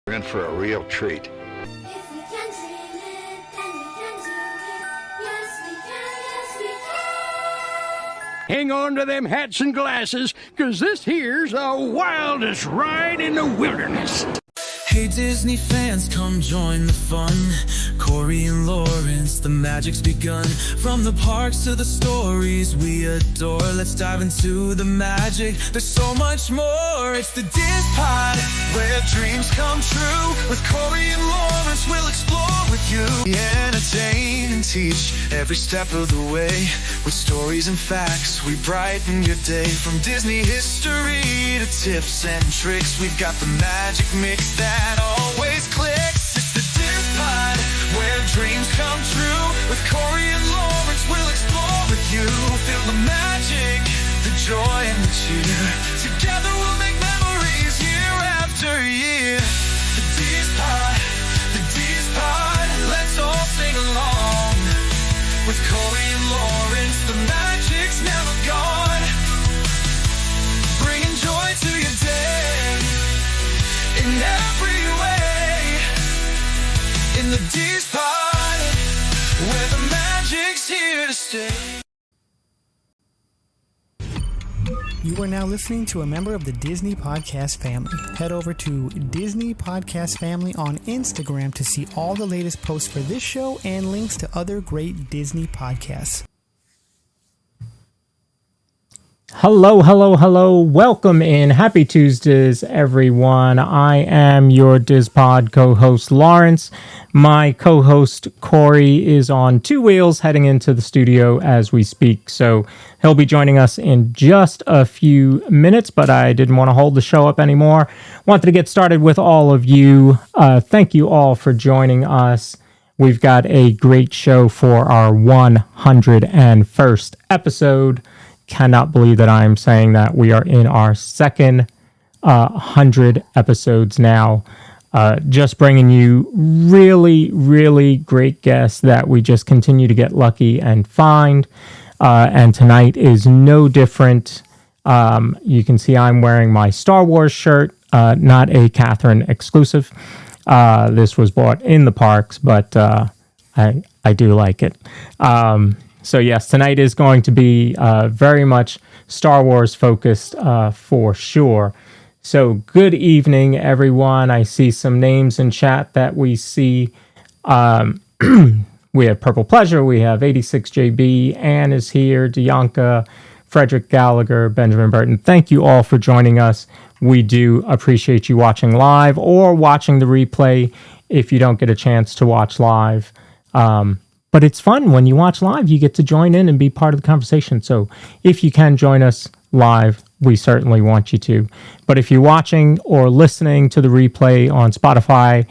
We're in for a real treat. If we can dream it, then we can do it. Yes, we can, yes, we can. Hang on to them hats and glasses, 'cause this here's the wildest ride in the wilderness. Hey Disney fans, come join the fun. Corey and Lawrence, the magic's begun. From the parks to the stories we adore, let's dive into the magic. There's so much more. It's the DIZPod, where dreams come true. With Corey and Lawrence, we'll explore with you. We entertain and teach every step of the way. With stories and facts, we brighten your day. From Disney history to tips and tricks, we've got the magic mix that always clicks. It's the DIZPod, where dreams come true. With Corey and Lawrence, we'll explore with you. Feel the magic, the joy and the cheer. Together we'll make memories year after year. The DIZPod, the DIZPod, let's all sing along. With Corey and Lawrence, the magic's never gone. Bringing joy to your day in every way. In the DIZPod, where the magic's here to stay. You are now listening to a member of the Disney Podcast family. Head over to Disney Podcast Family on Instagram to see all the latest posts for this show and links to other great Disney podcasts. Hello. Welcome in. Happy Tuesdays, everyone. I am your DIZPod co-host, Lawrence. My co-host, Corey, is on two wheels heading into the studio as we speak. So he'll be joining us in just a few minutes, but I didn't want to hold the show up anymore. Wanted to get started with all of you. Thank you all for joining us. We've got a great show for our 101st episode. Cannot believe that I'm saying that. We are in our second 100 episodes now. Just bringing you really great guests that we just continue to get lucky and find. And tonight is no different. You can see I'm wearing my Star Wars shirt, not a Catherine exclusive. This was bought in the parks, but I do like it. So yes, tonight is going to be very much Star Wars focused for sure. So good evening, everyone. I see some names in chat that we see. We have Purple Pleasure. We have 86JB. Anne is here. Dianca, Frederick Gallagher, Benjamin Burton. Thank you all for joining us. We do appreciate you watching live or watching the replay if you don't get a chance to watch live. But it's fun when you watch live, you get to join in and be part of the conversation. So if you can join us live, we certainly want you to. But if you're watching or listening to the replay on Spotify,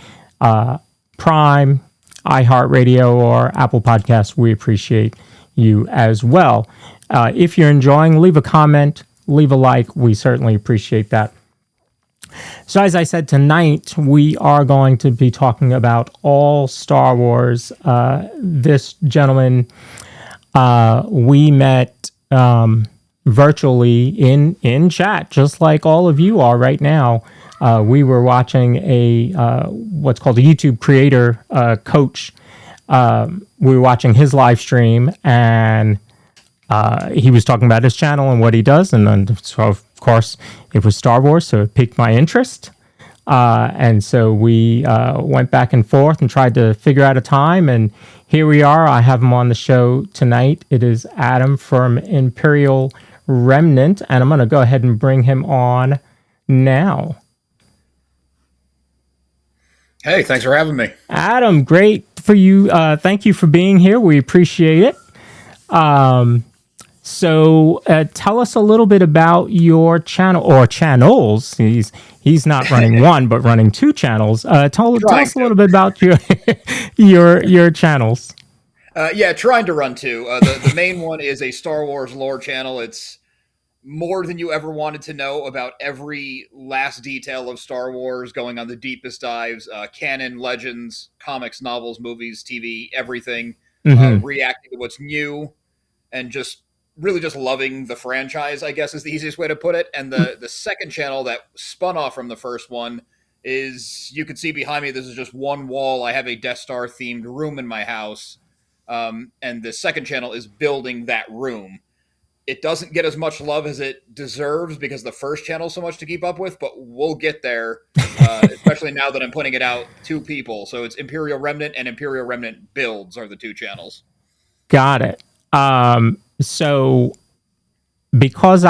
Prime, iHeartRadio, or Apple Podcasts, we appreciate you as well. If you're enjoying, leave a comment, leave a like. We certainly appreciate that. So as I said, tonight we are going to be talking about all Star Wars. This gentleman we met virtually in chat, just like all of you are right now. We were watching what's called a YouTube creator coach. We were watching his live stream, and he was talking about his channel and what he does, and then so of course it was Star Wars, so it piqued my interest, and so we went back and forth and tried to figure out a time, and here we are. I have him on the show tonight. It is Adam from Imperial Remnant, and I'm going to go ahead and bring him on now. Hey, thanks for having me. Adam, great for you. Thank you for being here. We appreciate it. So tell us a little bit about your channel or channels. He's not running one, but running two channels. Tell us a little bit about your channels. Trying to run two. The main one is a Star Wars lore channel. It's more than you ever wanted to know about every last detail of Star Wars, going on the deepest dives, canon, legends, comics, novels, movies, TV, everything, reacting to what's new, and just loving the franchise, I guess is the easiest way to put it. And the second channel that spun off from the first one is you can see behind me, this is just one wall. I have a Death Star themed room in my house. And the second channel is building that room. It doesn't get as much love as it deserves because the first channel is so much to keep up with, but we'll get there, especially now that I'm putting it out to people. So it's Imperial Remnant and Imperial Remnant Builds are the two channels. Got it. So because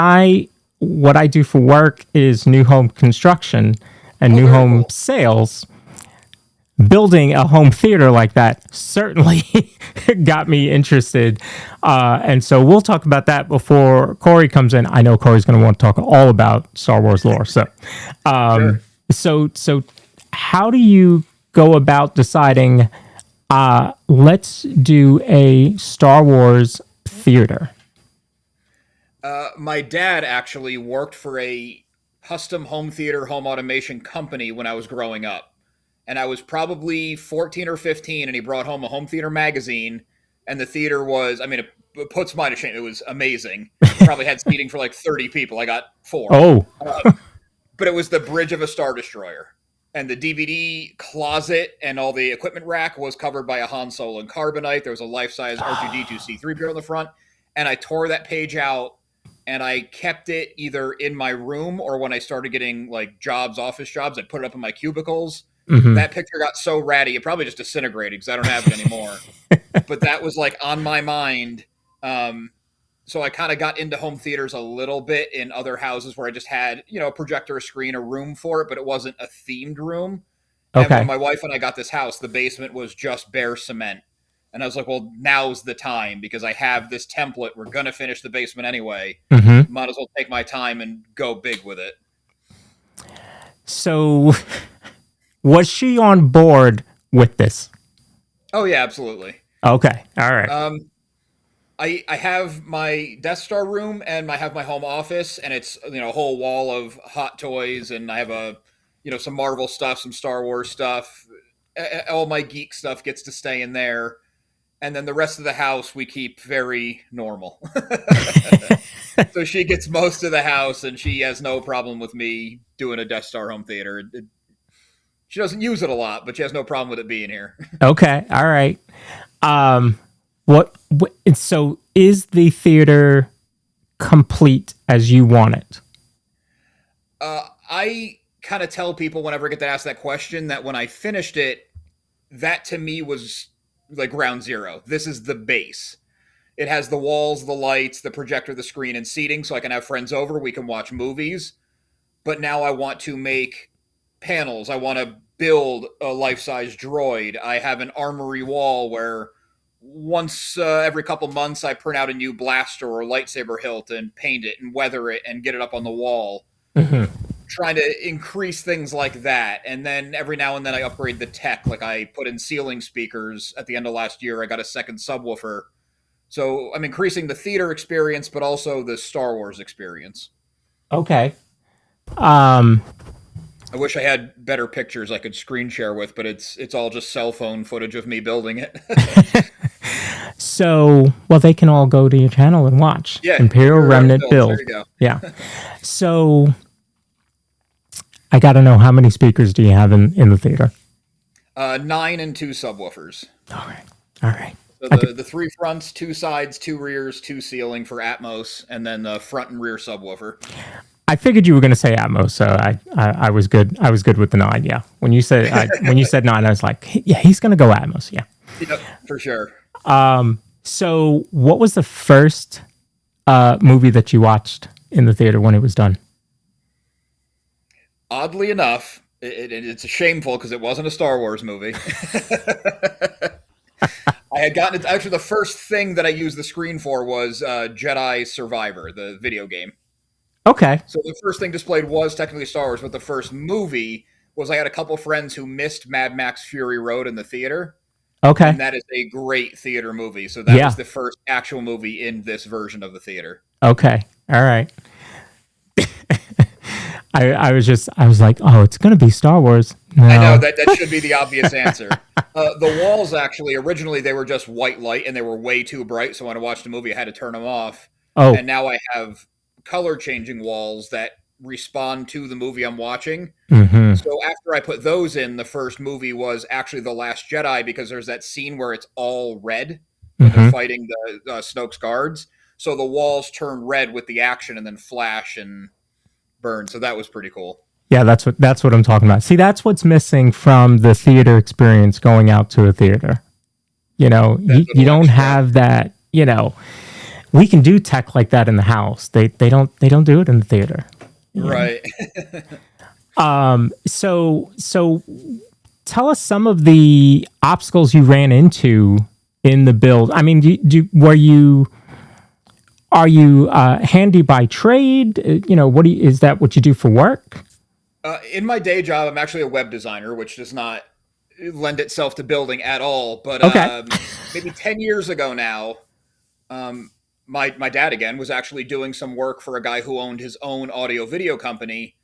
what I do for work is new home construction and new home cool. sales, building a home theater like that certainly got me interested. And so we'll talk about that before Corey comes in. I know Corey's going to want to talk all about Star Wars lore. So, Sure. so how do you go about deciding, let's do a Star Wars theater? My dad actually worked for a custom home theater, home automation company when I was growing up. And I was probably 14 or 15, and he brought home a home theater magazine. And the theater was, I mean, it puts mine to shame. It was amazing. Probably had seating for like 30 people. I got 4. Oh, But it was the bridge of a Star Destroyer. And the DVD closet and all the equipment rack was covered by a Han Solo and Carbonite. There was a life-size R2-D2 C-3PO in the front. And I tore that page out, and I kept it either in my room or when I started getting like office jobs, I'd put it up in my cubicles. mm-hmm. That picture got so ratty, it probably just disintegrated because I don't have it anymore. But that was like on my mind. So I kind of got into home theaters a little bit in other houses where I just had, a projector, a screen, a room for it, but it wasn't a themed room. And Okay. when my wife and I got this house, the basement was just bare cement. And I was like, well, now's the time because I have this template. We're going to finish the basement anyway. Mm-hmm. Might as well take my time and go big with it. So was she on board with this? Oh, yeah, absolutely. Okay. All right. I have my Death Star room and I have my home office, and it's a whole wall of hot toys, and I have some Marvel stuff, some Star Wars stuff. All my geek stuff gets to stay in there, and then the rest of the house we keep very normal. So she gets most of the house, and she has no problem with me doing a Death Star home theater. She doesn't use it a lot, but she has no problem with it being here. Okay. All right. What so is the theater complete as you want it? I kind of tell people whenever I get to ask that question that when I finished it, that to me was like ground zero. This is the base. It has the walls, the lights, the projector, the screen, and seating, so I can have friends over. We can watch movies. But now I want to make panels. I want to build a life-size droid. I have an armory wall where once every couple months I print out a new blaster or lightsaber hilt and paint it and weather it and get it up on the wall. Mm-hmm. Trying to increase things like that. And then every now and then I upgrade the tech. Like I put in ceiling speakers at the end of last year. I got a second subwoofer. So I'm increasing the theater experience, but also the Star Wars experience. Okay. I wish I had better pictures I could screen share with, but it's all just cell phone footage of me building it. So, well, they can all go to your channel and watch. Yeah, Imperial Remnant Build. There you go. Yeah. So, I got to know, how many speakers do you have in the theater? 9 and 2 subwoofers. All right. All right. So the 3 fronts, 2 sides, 2 rears, 2 ceiling for Atmos, and then the front and rear subwoofer. I figured you were going to say Atmos, so I was good. I was good with the 9. Yeah. When you said 9, I was like, yeah, he's going to go Atmos. Yeah. Yep, for sure. So what was the first movie that you watched in the theater when it was done? Oddly enough, it's shameful because it wasn't a Star Wars movie. I had gotten it. Actually, the first thing that I used the screen for was Jedi Survivor, the video game. Okay. So the first thing displayed was technically Star Wars, but the first movie was I had a couple friends who missed Mad Max Fury Road in the theater. Okay. And that is a great theater movie. So that was the first actual movie in this version of the theater. Okay. All right. I was like, oh, it's going to be Star Wars. No. I know that should be the obvious answer. The walls actually, originally they were just white light and they were way too bright. So when I watched the movie, I had to turn them off. Oh. And now I have color changing walls that respond to the movie I'm watching. Mm-hmm. So after I put those in, the first movie was actually The Last Jedi, because there's that scene where it's all red when they're fighting the Snoke's guards. So the walls turn red with the action and then flash and burn. So that was pretty cool. Yeah, that's what I'm talking about. See, that's what's missing from the theater experience going out to a theater. You know, you don't have that, you know, we can do tech like that in the house. They don't do it in the theater. Right. So tell us some of the obstacles you ran into in the build. I mean, are you handy by trade? You know, is that what you do for work? In my day job, I'm actually a web designer, which does not lend itself to building at all. But maybe 10 years ago now, my dad, again, was actually doing some work for a guy who owned his own audio video company.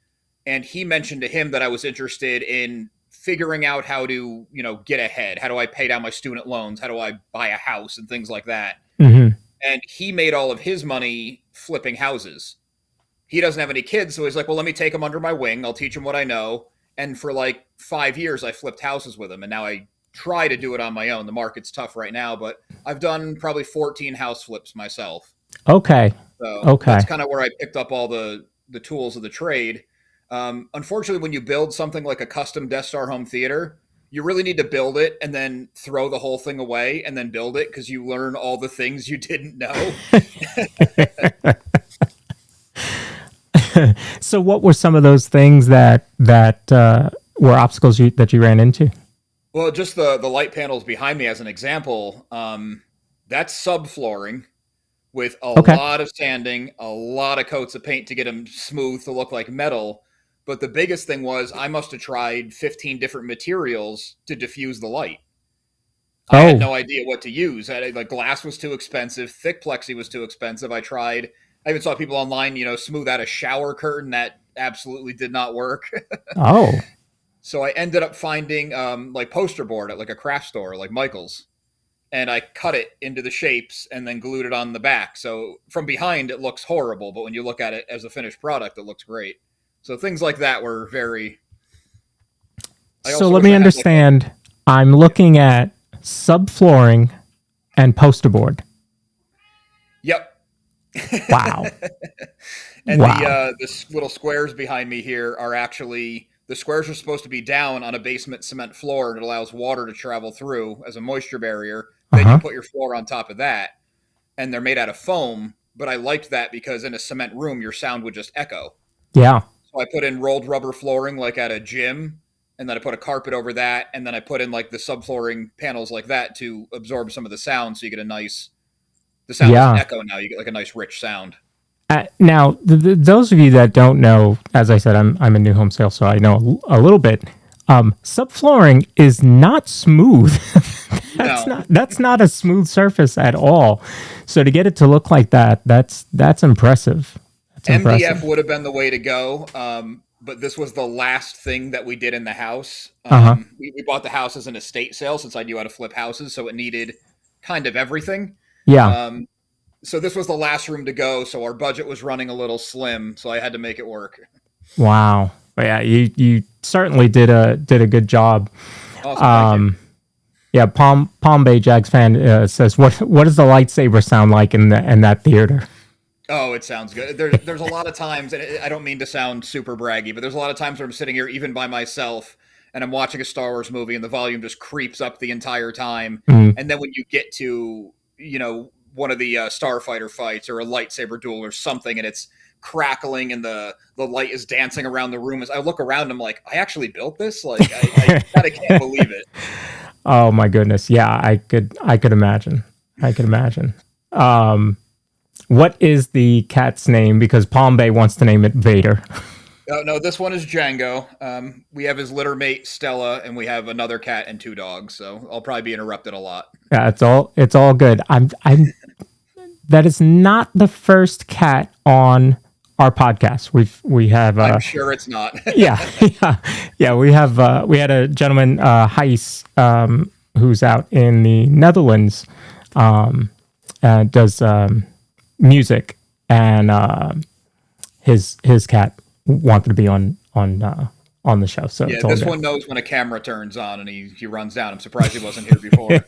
And he mentioned to him that I was interested in figuring out how to, you know, get ahead. How do I pay down my student loans? How do I buy a house and things like that? Mm-hmm. And he made all of his money flipping houses. He doesn't have any kids, so he's like, well, let me take him under my wing. I'll teach him what I know. And for like 5 years, I flipped houses with him. And now I try to do it on my own. The market's tough right now, but I've done probably 14 house flips myself. Okay. So that's kind of where I picked up all the tools of the trade. Unfortunately, when you build something like a custom Death Star home theater, you really need to build it and then throw the whole thing away and then build it, because you learn all the things you didn't know. So what were some of those things that were obstacles that you ran into? Well, just the light panels behind me as an example, that's subflooring with a lot of sanding, a lot of coats of paint to get them smooth to look like metal. But the biggest thing was I must have tried 15 different materials to diffuse the light. I had no idea what to use. The glass was too expensive. Thick plexi was too expensive. I even saw people online, you know, smooth out a shower curtain. That absolutely did not work. So I ended up finding like poster board at like a craft store like Michael's. And I cut it into the shapes and then glued it on the back. So from behind, it looks horrible. But when you look at it as a finished product, it looks great. So things like that were very... So let me understand. I'm looking at subflooring and poster board. Yep. Wow. And the little squares behind me here are actually... The squares are supposed to be down on a basement cement floor, and it allows water to travel through as a moisture barrier. Then you put your floor on top of that, and they're made out of foam. But I liked that because in a cement room, your sound would just echo. Yeah. So I put in rolled rubber flooring like at a gym, and then I put a carpet over that, and then I put in like the subflooring panels like that to absorb some of the sound, so you get a nice... The sound doesn't echo now. You get like a nice rich sound. Now, those of you that don't know, as I said, I'm a new home sales, so I know a little bit. Subflooring is not smooth. That's not a smooth surface at all. So to get it to look like that, that's impressive. MDF would have been the way to go, but this was the last thing that we did in the house. We bought the house as an estate sale since I knew how to flip houses, so it needed kind of everything. Yeah. So this was the last room to go, so our budget was running a little slim, so I had to make it work. Wow. But yeah, you certainly did a good job. Awesome, yeah, Palm Bay Jags fan says, what does the lightsaber sound like in that theater? Oh, it sounds good. There's a lot of times, and I don't mean to sound super braggy, but there's a lot of times where I'm sitting here even by myself, and I'm watching a Star Wars movie, and the volume just creeps up the entire time. And then when you get to, you know, one of the starfighter fights or a lightsaber duel or something, and it's crackling and the light is dancing around the room, as I look around, I'm like, I actually built this? Like, I can't believe it. Oh my goodness. Yeah, I could imagine. What is the cat's name? Because Palm Bay wants to name it Vader. No, this one is Django. We have his litter mate Stella, and we have another cat and 2 dogs. So I'll probably be interrupted a lot. Yeah, it's all good. That is not the first cat on our podcast. We have. I'm sure it's not. yeah. We had a gentleman, Heis, who's out in the Netherlands, does music, and his cat wanted to be on the show. So Yeah, it's all this good. one knows when a camera turns on and he runs down. I'm surprised he wasn't here before.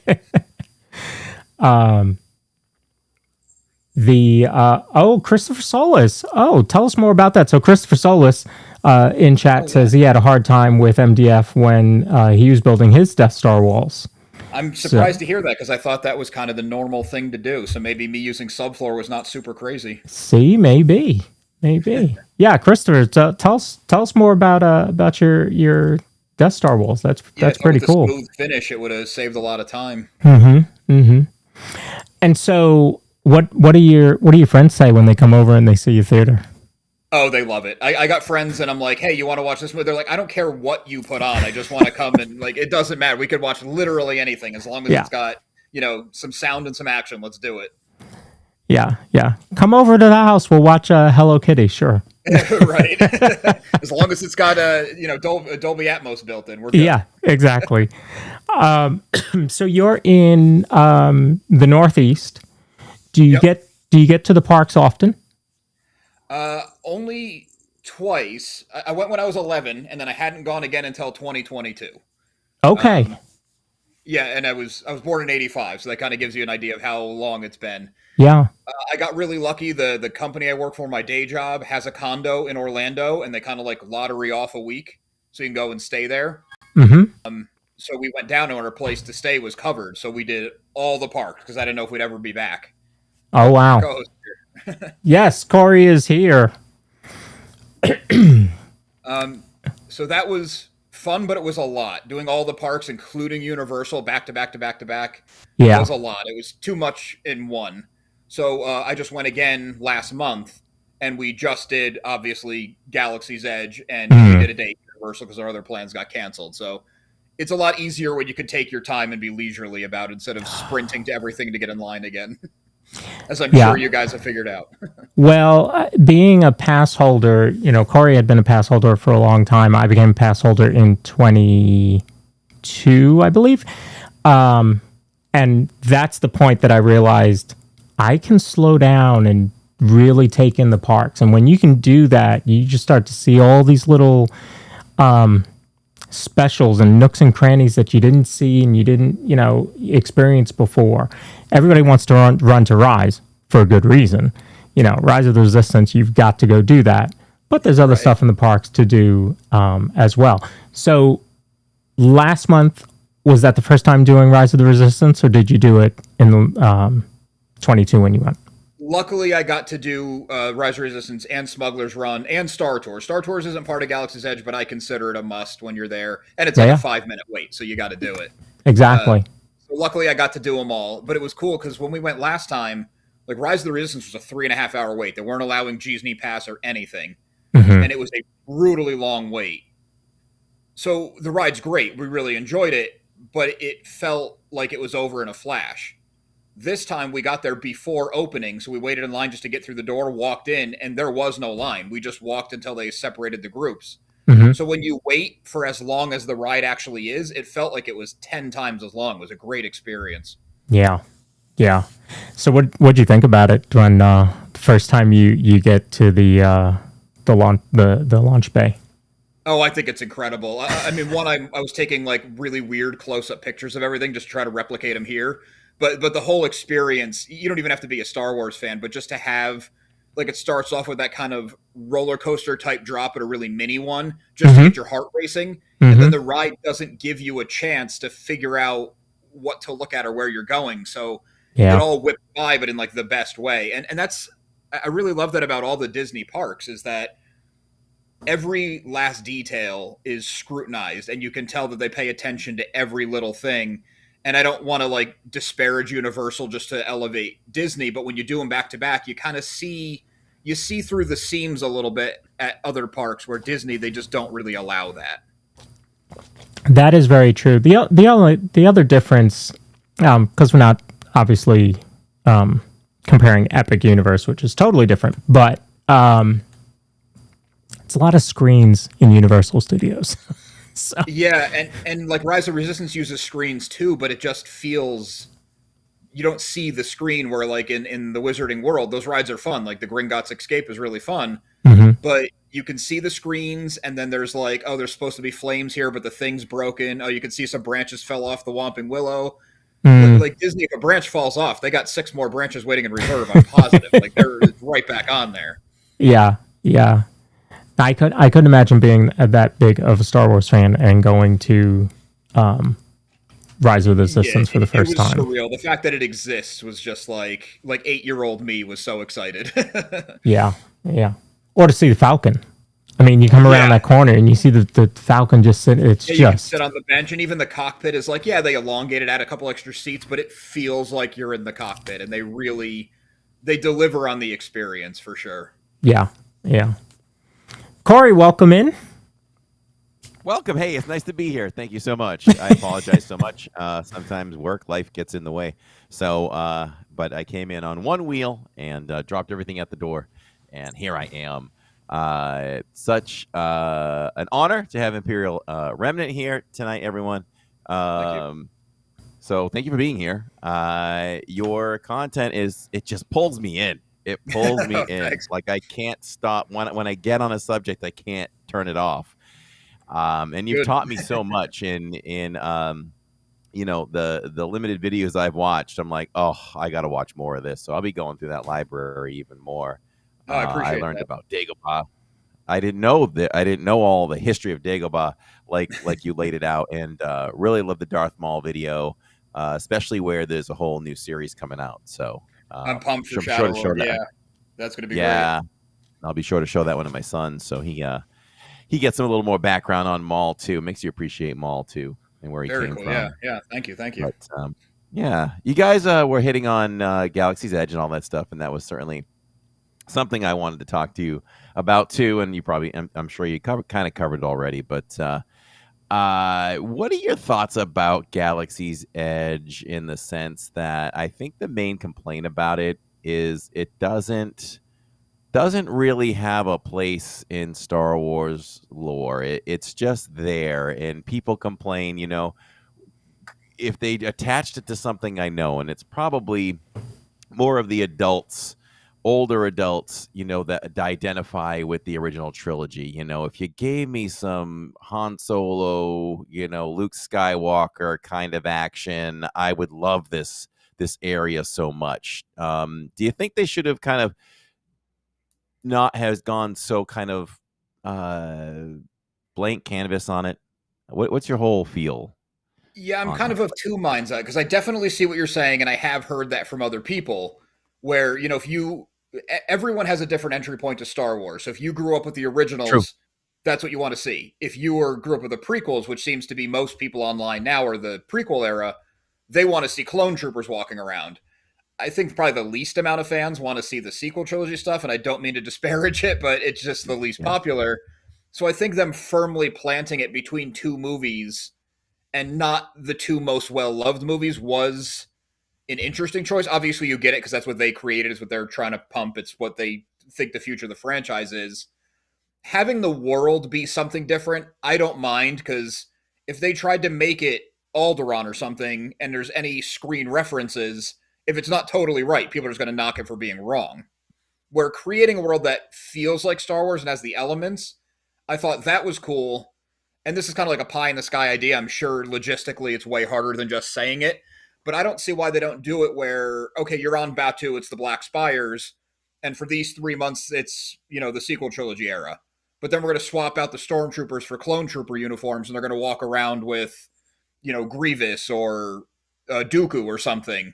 Christopher Solis. Oh, tell us more about that. So Christopher Solis in chat says he had a hard time with MDF when he was building his Death Star walls. I'm surprised to hear that because I thought that was kind of the normal thing to do. So maybe me using subfloor was not super crazy. See, maybe. Yeah, Christopher, tell us more about your Death Star walls. That's pretty cool. Smooth finish, it would have saved a lot of time. And so, what do your friends say when they come over and they see your theater? Oh, they love it. I got friends and I'm like, hey, you want to watch this movie? They're like, I don't care what you put on. I just want to come and like, it doesn't matter. We could watch literally anything as long as it's got, some sound and some action. Let's do it. Yeah. Come over to the house. We'll watch Hello Kitty. Sure. Right. As long as it's got Dolby Atmos built in, we're good. Yeah, exactly. So you're in the Northeast. Do you get to the parks often? Only twice. I went when I was 11, and then I hadn't gone again until 2022. Okay. Yeah, and I was born in 85, so that kind of gives you an idea of how long it's been. Yeah. I got really lucky. The company I work for, my day job, has a condo in Orlando, and they kind of like lottery off a week, so you can go and stay there. So we went down, and our place to stay was covered, so we did all the parks because I didn't know if we'd ever be back. Oh, wow. Yes, Corey is here. So that was fun, but it was a lot. Doing all the parks, including Universal, back to back. Yeah. It was a lot. It was too much in one. So I just went again last month, and we just did, obviously, Galaxy's Edge, and we did a day at Universal because our other plans got canceled. So it's a lot easier when you can take your time and be leisurely about it instead of sprinting to everything to get in line again. As I'm sure you guys have figured out. Well, being a pass holder, Corey had been a pass holder for a long time. I became a pass holder in 22, I believe. And that's the point that I realized I can slow down and really take in the parks. And when you can do that, you just start to see all these little specials and nooks and crannies that you didn't see and you didn't, experience before. Everybody wants to run to Rise for a good reason. Rise of the Resistance, you've got to go do that. But there's other stuff in the parks to do as well. So last month, was that the first time doing Rise of the Resistance, or did you do it in 22 when you went? Luckily, I got to do Rise of Resistance and Smuggler's Run and Star Tours. Star Tours isn't part of Galaxy's Edge, but I consider it a must when you're there. And it's like a 5-minute wait, so you got to do it. Exactly. So luckily, I got to do them all. But it was cool because when we went last time, like Rise of the Resistance was a 3.5-hour wait. They weren't allowing Disney Pass or anything. And it was a brutally long wait. So the ride's great. We really enjoyed it, but it felt like it was over in a flash. This time we got there before opening, so we waited in line just to get through the door, walked in, and there was no line. We just walked until they separated the groups. So when you wait for as long as the ride actually is, it felt like it was 10 times as long. It was a great experience. Yeah. So what'd you think about it when the first time you get to the launch bay? Oh, I think it's incredible. I mean, I was taking like really weird close-up pictures of everything just to try to replicate them here. But the whole experience, you don't even have to be a Star Wars fan, but just to have, like, it starts off with that kind of roller coaster type drop, but a really mini one, just to get your heart racing. And then the ride doesn't give you a chance to figure out what to look at or where you're going. So it all whipped by, but in like the best way. And that's, I really love that about all the Disney parks, is that every last detail is scrutinized and you can tell that they pay attention to every little thing. And I don't want to like disparage Universal just to elevate Disney, but when you do them back to back, you kind of see through the seams a little bit at other parks where Disney, they just don't really allow that. That is very true. The other difference, because we're not obviously comparing Epic Universe, which is totally different, but it's a lot of screens in Universal Studios. So. Yeah, and like Rise of Resistance uses screens too, but it just feels you don't see the screen where like in the Wizarding World, those rides are fun. Like the Gringotts Escape is really fun, but you can see the screens, and then there's like, oh, there's supposed to be flames here, but the thing's broken. Oh, you can see some branches fell off the Whomping Willow. Like Disney, if a branch falls off, they got 6 more branches waiting in reserve. I'm positive. Like they're right back on there. Yeah, yeah. I couldn't imagine being that big of a Star Wars fan and going to Rise of the Resistance for the first time. It was surreal. The fact that it exists was just like 8-year-old me was so excited. Yeah. Or to see the Falcon. I mean, you come around that corner and you see the Falcon just sit. It's you can sit on the bench, and even the cockpit is like, they elongated, add a couple extra seats, but it feels like you're in the cockpit, and they deliver on the experience for sure. Yeah. Corey, welcome in. Welcome. Hey, it's nice to be here. Thank you so much. I apologize so much. Sometimes life gets in the way. So, but I came in on one wheel and dropped everything at the door, and here I am. Such an honor to have Imperial Remnant here tonight, everyone. Thank you. So thank you for being here. Your content it just pulls me in. It pulls me in. Thanks. Like I can't stop when I get on a subject. I can't turn it off. And you've taught me so much in the limited videos I've watched. I'm like, oh, I got to watch more of this. So I'll be going through that library even more. Oh, I appreciate I learned that. about Dagobah. I didn't know all the history of Dagobah like you laid it out, and really love the Darth Maul video, especially where there's a whole new series coming out. So I'm pumped for sure to Shadow show Lord. that. Yeah, that's going to be great. I'll be sure to show that one to my son, so he gets a little more background on Maul too. Makes you appreciate Maul too and where he came from. Yeah. Thank you. But, you guys were hitting on Galaxy's Edge and all that stuff, and that was certainly something I wanted to talk to you about too. And you probably, I'm sure you kind of covered it already. But what are your thoughts about Galaxy's Edge in the sense that I think the main complaint about it is it doesn't really have a place in Star Wars lore. It's just there, and people complain, if they attached it to something I know, and it's probably more of the adults, older adults, that identify with the original trilogy. If you gave me some Han Solo, Luke Skywalker kind of action, I would love this area so much. Do you think they should have kind of not has gone so kind of blank canvas on it? What's your whole feel? Yeah, I'm kind of two minds on it, because I definitely see what you're saying, and I have heard that from other people, where everyone has a different entry point to Star Wars. So if you grew up with the originals, True. That's what you want to see. If you grew up with the prequels, which seems to be most people online now, or the prequel era, they want to see clone troopers walking around. I think probably the least amount of fans want to see the sequel trilogy stuff, and I don't mean to disparage it, but it's just the least popular. So I think them firmly planting it between two movies and not the two most well-loved movies was an interesting choice. Obviously, you get it because that's what they created. It's what they're trying to pump. It's what they think the future of the franchise is. Having the world be something different, I don't mind, because if they tried to make it Alderaan or something and there's any screen references, if it's not totally right, people are just going to knock it for being wrong. Where creating a world that feels like Star Wars and has the elements, I thought that was cool. And this is kind of like a pie-in-the-sky idea. I'm sure logistically it's way harder than just saying it. But I don't see why they don't do it where, okay, you're on Batuu, it's the Black Spires, and for these 3 months, it's, the sequel trilogy era. But then we're going to swap out the Stormtroopers for Clone Trooper uniforms, and they're going to walk around with, Grievous or Dooku or something.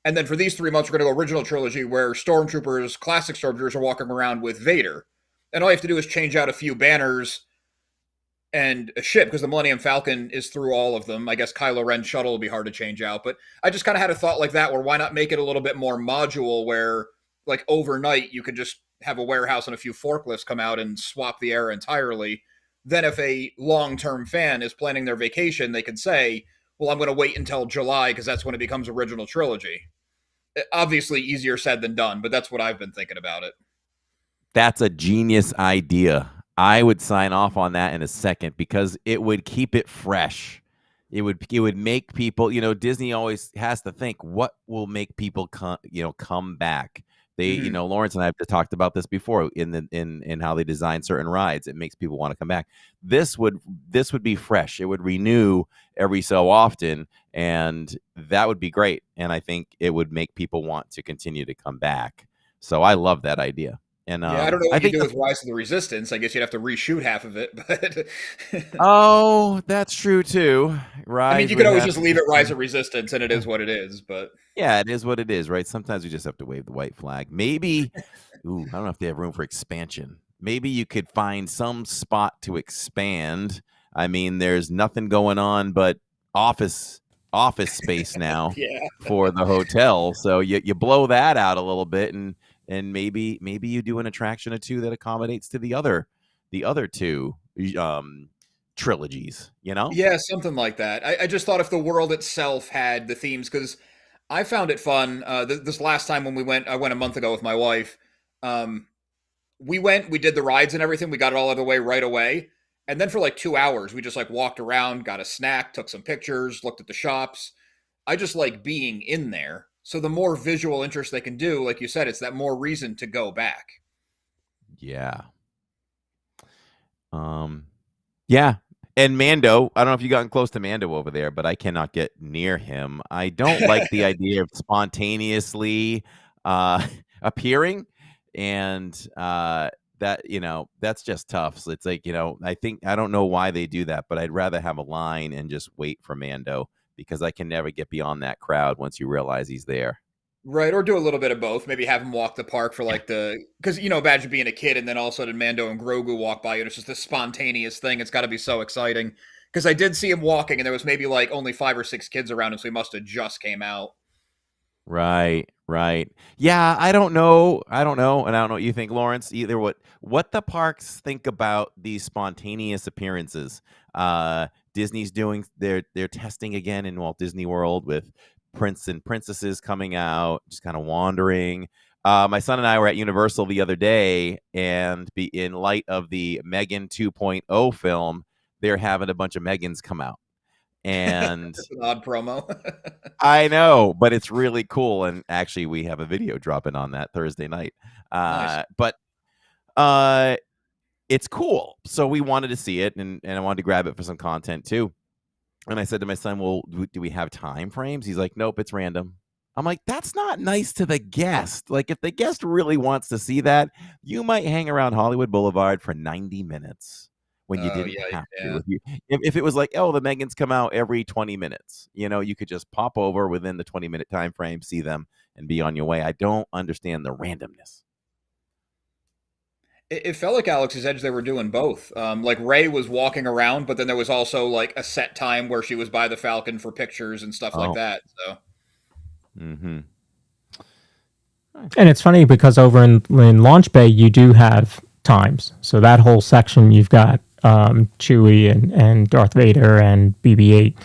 And then for these 3 months, we're going to go original trilogy where Stormtroopers, classic Stormtroopers, are walking around with Vader. And all you have to do is change out a few banners and a ship, because the Millennium Falcon is through all of them. I guess Kylo Ren's shuttle will be hard to change out. But I just kind of had a thought like that, where why not make it a little bit more module, where like overnight you could just have a warehouse and a few forklifts come out and swap the era entirely. Then if a long-term fan is planning their vacation, they can say, well, I'm going to wait until July because that's when it becomes original trilogy. Obviously easier said than done, but that's what I've been thinking about it. That's a genius idea. I would sign off on that in a second, because it would keep it fresh. It would make people, Disney always has to think what will make people come back. They, Mhm. Lawrence and I have talked about this before in how they design certain rides. It makes people want to come back. This would be fresh. It would renew every so often, and that would be great. And I think it would make people want to continue to come back. So I love that idea. And Yeah, I don't know I what you think do with Rise of the Resistance. I guess you'd have to reshoot half of it, but oh, that's true too. I mean, Rise you could would always have just to leave get it Rise of Resistance, and it is what it is. But Yeah, it is what it is, right? Sometimes we just have to wave the white flag. Maybe, I don't know if they have room for expansion. Maybe you could find some spot to expand. I mean, there's nothing going on but office office space now yeah, for the hotel. So you blow that out a little bit, and maybe you do an attraction or two that accommodates to the other two trilogies, you know? yeah, something like that. I just thought if the world itself had the themes, because I found it fun. This last time when we went, I went a month ago with my wife. Um, we went, we did the rides and everything. We got it all out of the way right away. And then for like 2 hours, we just like walked around, got a snack, took some pictures, looked at the shops. I just like being in there. So the more visual interest they can do, like you said, it's that more reason to go back. Yeah. Um Yeah. And Mando, I don't know if you've gotten close to Mando over there, but I cannot get near him. I don't like the idea of spontaneously appearing, and that's just tough. So it's like, I don't know why they do that, but I'd rather have a line and just wait for Mando because I can never get beyond that crowd once you realize he's there. Right, or do a little bit of both. Maybe have him walk the park for like because imagine being a kid and then all of a sudden Mando and Grogu walk by you, and it's just this spontaneous thing. It's got to be so exciting. Because I did see him walking, and there was maybe like only 5 or 6 kids around him, so he must have just came out. Right, right. Yeah, I don't know. I don't know, and I don't know what you think, Lawrence, either what the parks think about these spontaneous appearances. Disney's doing they're testing again in Walt Disney World with prince and princesses coming out, just kind of wandering. My son and I were at Universal the other day, and in light of the Megan 2.0 film, they're having a bunch of Megans come out. And That's an odd promo. I know, but it's really cool, and actually, we have a video dropping on that Thursday night. Nice. But uh, it's cool, so we wanted to see it, and I wanted to grab it for some content too. And I said to my son, "Well, do we have time frames?" He's like, "Nope, it's random." I'm like, "That's not nice to the guest. Like, if the guest really wants to see that, you might hang around Hollywood Boulevard for 90 minutes when you Oh didn't yeah, have to. yeah. If it was like, oh, the Megans come out every 20 minutes, you could just pop over within the 20-minute time frame, see them, and be on your way. I don't understand the randomness. It felt like Alex's Edge they were doing both. Like Ray was walking around, but then there was also like a set time where she was by the Falcon for pictures and stuff like Oh, that. So mm-hmm. And it's funny because over in Launch Bay, you do have times. So that whole section, you've got Chewie and Darth Vader and BB-8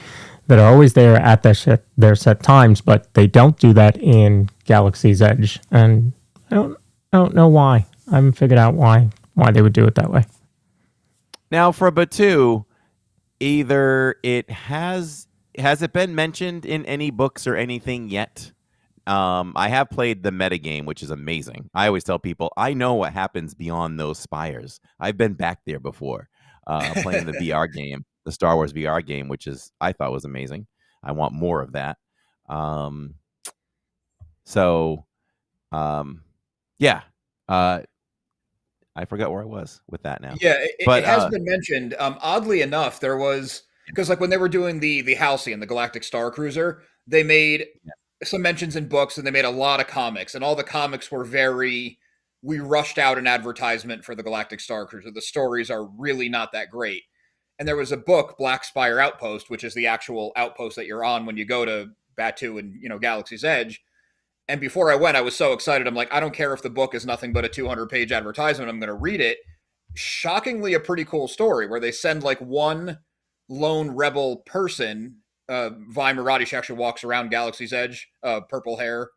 that are always there at their set times, but they don't do that in Galaxy's Edge. And I don't know why. I haven't figured out why they would do it that way. Now for Batu, either has it been mentioned in any books or anything yet? I have played the metagame, which is amazing. I always tell people I know what happens beyond those spires. I've been back there before, playing the VR game, the Star Wars VR game, which I thought was amazing. I want more of that. Um, so, yeah, uh, I forgot where I was with that now, yeah, but it has been mentioned. Oddly enough, there was because like when they were doing the Halcyon, the Galactic Star Cruiser, they made yeah. some mentions in books and they made a lot of comics, and all the comics were very. We rushed out an advertisement for the Galactic Star Cruiser. The stories are really not that great. And there was a book, Black Spire Outpost, which is the actual outpost that you're on when you go to Batu and Galaxy's Edge. And before I went, I was so excited. I'm like, I don't care if the book is nothing but a 200-page advertisement. I'm going to read it. Shockingly, a pretty cool story where they send like one lone rebel person. Vi Maradi, she actually walks around Galaxy's Edge, purple hair.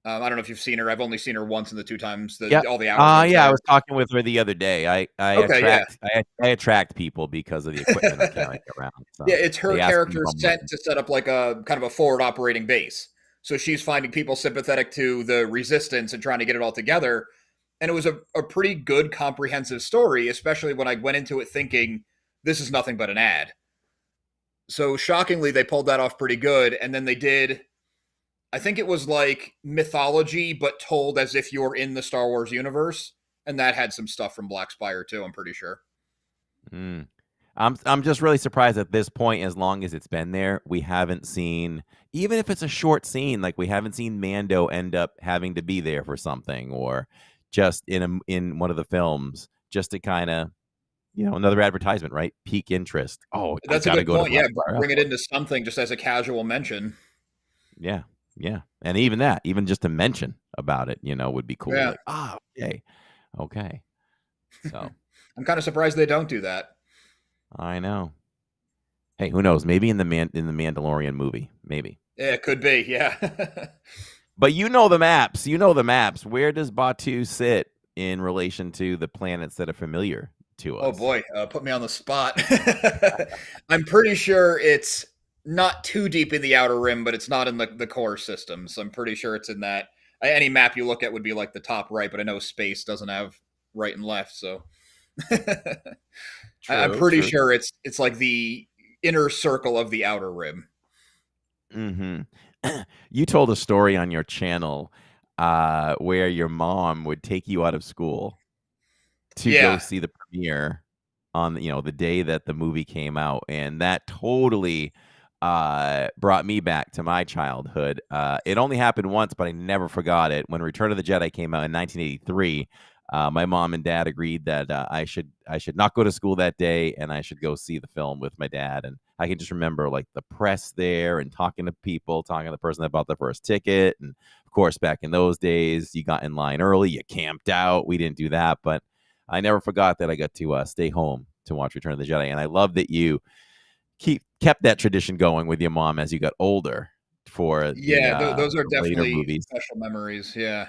I don't know if you've seen her. I've only seen her once in the 2 times Yeah. all the outer rims Yeah, I there. was talking with her the other day. I Okay, yeah. attract people because of the equipment I'm carrying around. Yeah, So it's her they ask me if character I'm sent looking. to set up like a kind of a forward operating base. So she's finding people sympathetic to the resistance and trying to get it all together. And it was a pretty good comprehensive story, especially when I went into it thinking this is nothing but an ad. So shockingly, they pulled that off pretty good. And then they did, I think it was like mythology, but told as if you're in the Star Wars universe. And that had some stuff from Black Spire too, I'm pretty sure. Mm. I'm just really surprised at this point, as long as it's been there, we haven't seen, even if it's a short scene, like we haven't seen Mando end up having to be there for something, or just in one of the films, just to kind of, another advertisement, right? Pique interest. Oh, I That's a gotta good go to point. Yeah, Black Spire bring it Airport. into something just as a casual mention. Yeah, yeah, and even that, even just to mention about it, would be cool. Yeah. Like, okay, okay. So I'm kind of surprised they don't do that. I know. Hey, who knows? Maybe in the Mandalorian movie, maybe. Yeah, it could be. Yeah. But you know the maps. You know the maps. Where does Batu sit in relation to the planets that are familiar to Oh us? boy, put me on the spot. I'm pretty sure it's not too deep in the outer rim, but it's not in the core system. So I'm pretty sure it's in that. Any map you look at would be like the top right, but I know space doesn't have right and left. So I'm True, pretty true. sure it's like the inner circle of the outer rim. Mm-hmm. You told a story on your channel where your mom would take you out of school to go Yeah, see the premiere on the day that the movie came out, and that totally brought me back to my childhood. It only happened once, but I never forgot it. When Return of the Jedi came out in 1983, my mom and dad agreed that I should not go to school that day, and I should go see the film with my dad. And I can just remember like the press there and talking to people, talking to the person that bought the first ticket. And of course, back in those days, you got in line early, you camped out. We didn't do that, but I never forgot that I got to stay home to watch Return of the Jedi, and I love that you kept that tradition going with your mom as you got older for yeah, those are later definitely movies. special memories. Yeah.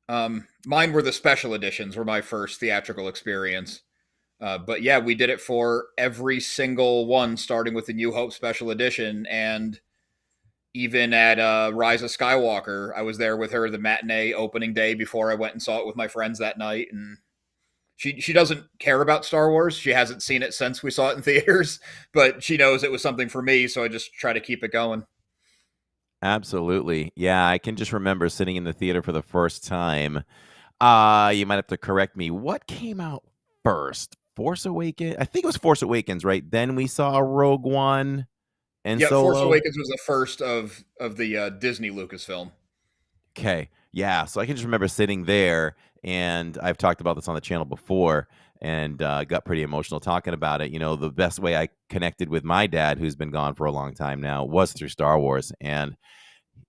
Mine were the special editions. Were my first theatrical experience. But yeah, we did it for every single one, starting with the New Hope special edition, and even at Rise of Skywalker, I was there with her the matinee opening day before I went and saw it with my friends that night. And she doesn't care about Star Wars. She hasn't seen it since we saw it in theaters, but she knows it was something for me, so I just try to keep it going. Absolutely. Yeah, I can just remember sitting in the theater for the first time. You might have to correct me. What came out first? Force Awakens? I think it was Force Awakens, right? Then we saw Rogue One and Yeah, Force Solo. Awakens was the first of the Disney Lucasfilm. Okay. Yeah. So I can just remember sitting there, and I've talked about this on the channel before, and got pretty emotional talking about it. The best way I connected with my dad, who's been gone for a long time now, was through Star Wars and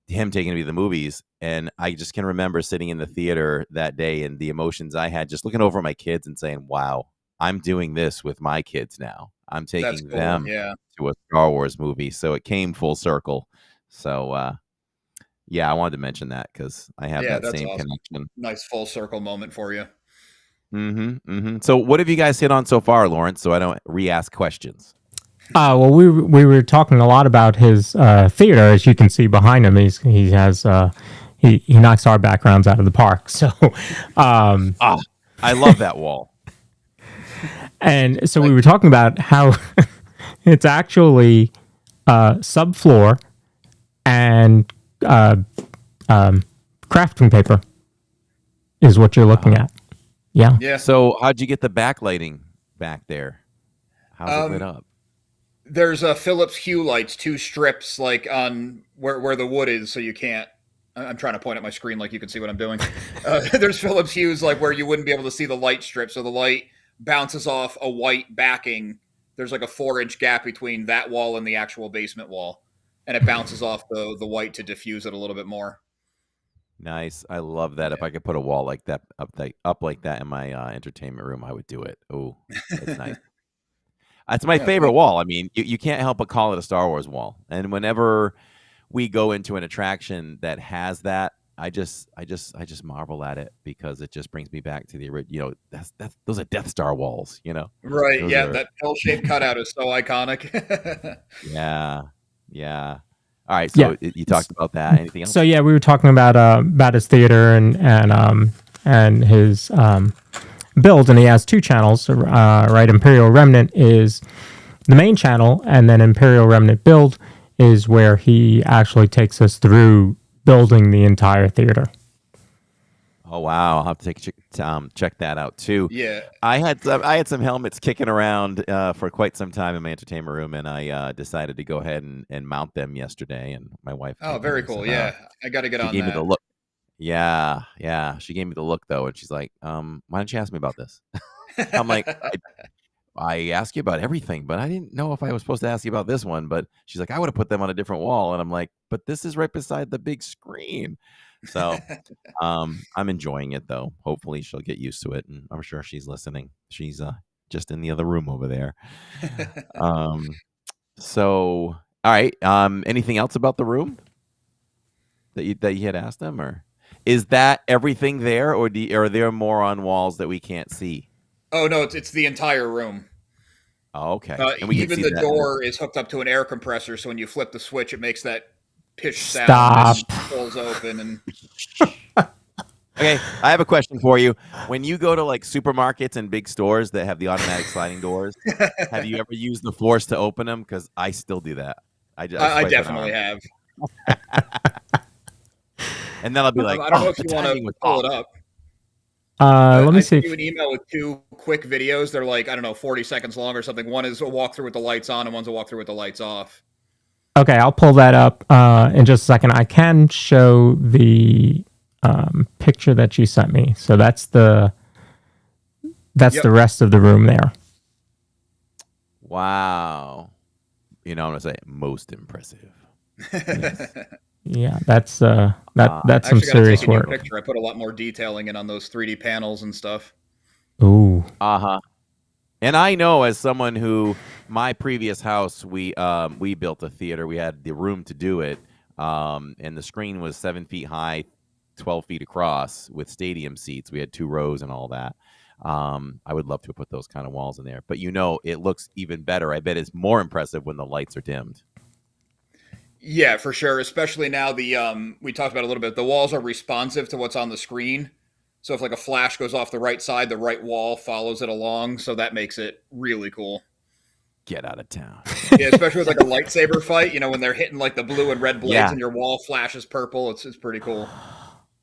him taking me to the movies. And I just can remember sitting in the theater that day and the emotions I had just looking over my kids and saying, wow, I'm doing this with my kids now. I'm That's taking cool. them Yeah, to a Star Wars movie. So it came full circle. So, yeah, I wanted to mention that because I have yeah, that that's same awesome. connection. Nice full circle moment for you. So what have you guys hit on so far, Lawrence? So I don't re-ask questions. Well, we were talking a lot about his theater, as you can see behind him. He has he knocks our backgrounds out of the park. So, I love that wall. and so we were talking about how it's actually subfloor and crafting paper is what you're looking at. Yeah. Yeah. So how'd you get the backlighting back there? How's it lit Um, up? there's a Philips Hue lights, 2 strips, like on where the wood is, so you can't. I'm trying to point at my screen like you can see what I'm doing. There's Philips Hues like where you wouldn't be able to see the light strip, so the light bounces off a white backing. There's like a 4-inch gap between that wall and the actual basement wall, and it bounces off the white to diffuse it a little bit more. Nice. I love that. If I could put a wall like that up like that in my entertainment room, I would do it. Oh, it's nice. It's my Yeah, favorite thank wall. I mean, you can't help but call it a Star Wars wall. And whenever we go into an attraction that has that, I just marvel at it because it just brings me back to the original. That's those are Death Star walls. Right. Those Yeah, are that L-shaped cutout is so iconic. yeah, yeah. All right, Yeah. so you talked about that. Anything else? So yeah, we were talking about his theater and his build, and he has two channels. Right, Imperial Remnant is the main channel, and then Imperial Remnant Build is where he actually takes us through building the entire theater. Oh wow, I'll have to check that out too. Yeah. I had some helmets kicking around for quite some time in my entertainment room, and I decided to go ahead and mount them yesterday. And my wife Oh, came in very and cool. said, Yeah, I got to get she on gave me the that. look. Yeah, yeah, she gave me the look though, and she's like, why didn't you ask me about this? I'm like, I asked you about everything, but I didn't know if I was supposed to ask you about this one. But she's like, I would have put them on a different wall, and I'm like, but this is right beside the big screen. So I'm enjoying it though. Hopefully she'll get used to it, and I'm sure she's listening. She's just in the other room over there. Um, so all right. Anything else about the room that you had asked them, or is that everything there, or are there more on walls that we can't see? Oh no, it's the entire room. Oh, okay, and we can Even see the that. door is hooked up to an air compressor, so when you flip the switch, it makes that pish sound Stop. and pulls open. And Okay, I have a question for you. When you go to like supermarkets and big stores that have the automatic sliding doors, have you ever used the force to open them? Because I still do that. I I swipe an definitely arm, have. and then I'll be like, I don't know "Oh, if the you want to timing was pull off." it up. Let me I see. sent you an email with two quick videos. They're like, I don't know, 40 seconds long or something. One is a walkthrough with the lights on, and one's a walkthrough with the lights off. Okay, I'll pull that up in just a second. I can show the picture that you sent me. So that's the Yep. rest of the room there. Wow. I'm gonna say most impressive. Yeah, that's some I actually got to serious take a new work. picture. I put a lot more detailing in on those 3D panels and stuff. Ooh, Uh-huh. And I know, as someone who, my previous house, we built a theater. We had the room to do it, and the screen was 7 feet high, 12 feet across, with stadium seats. We had 2 rows and all that. I would love to put those kind of walls in there, but it looks even better. I bet it's more impressive when the lights are dimmed. Yeah, for sure. Especially now we talked about it a little bit. The walls are responsive to what's on the screen. So if like a flash goes off the right side, the right wall follows it along. So that makes it really cool. Get out of town. Yeah, especially with like a lightsaber fight, when they're hitting like the blue and red blades Yeah. and your wall flashes purple. It's pretty cool.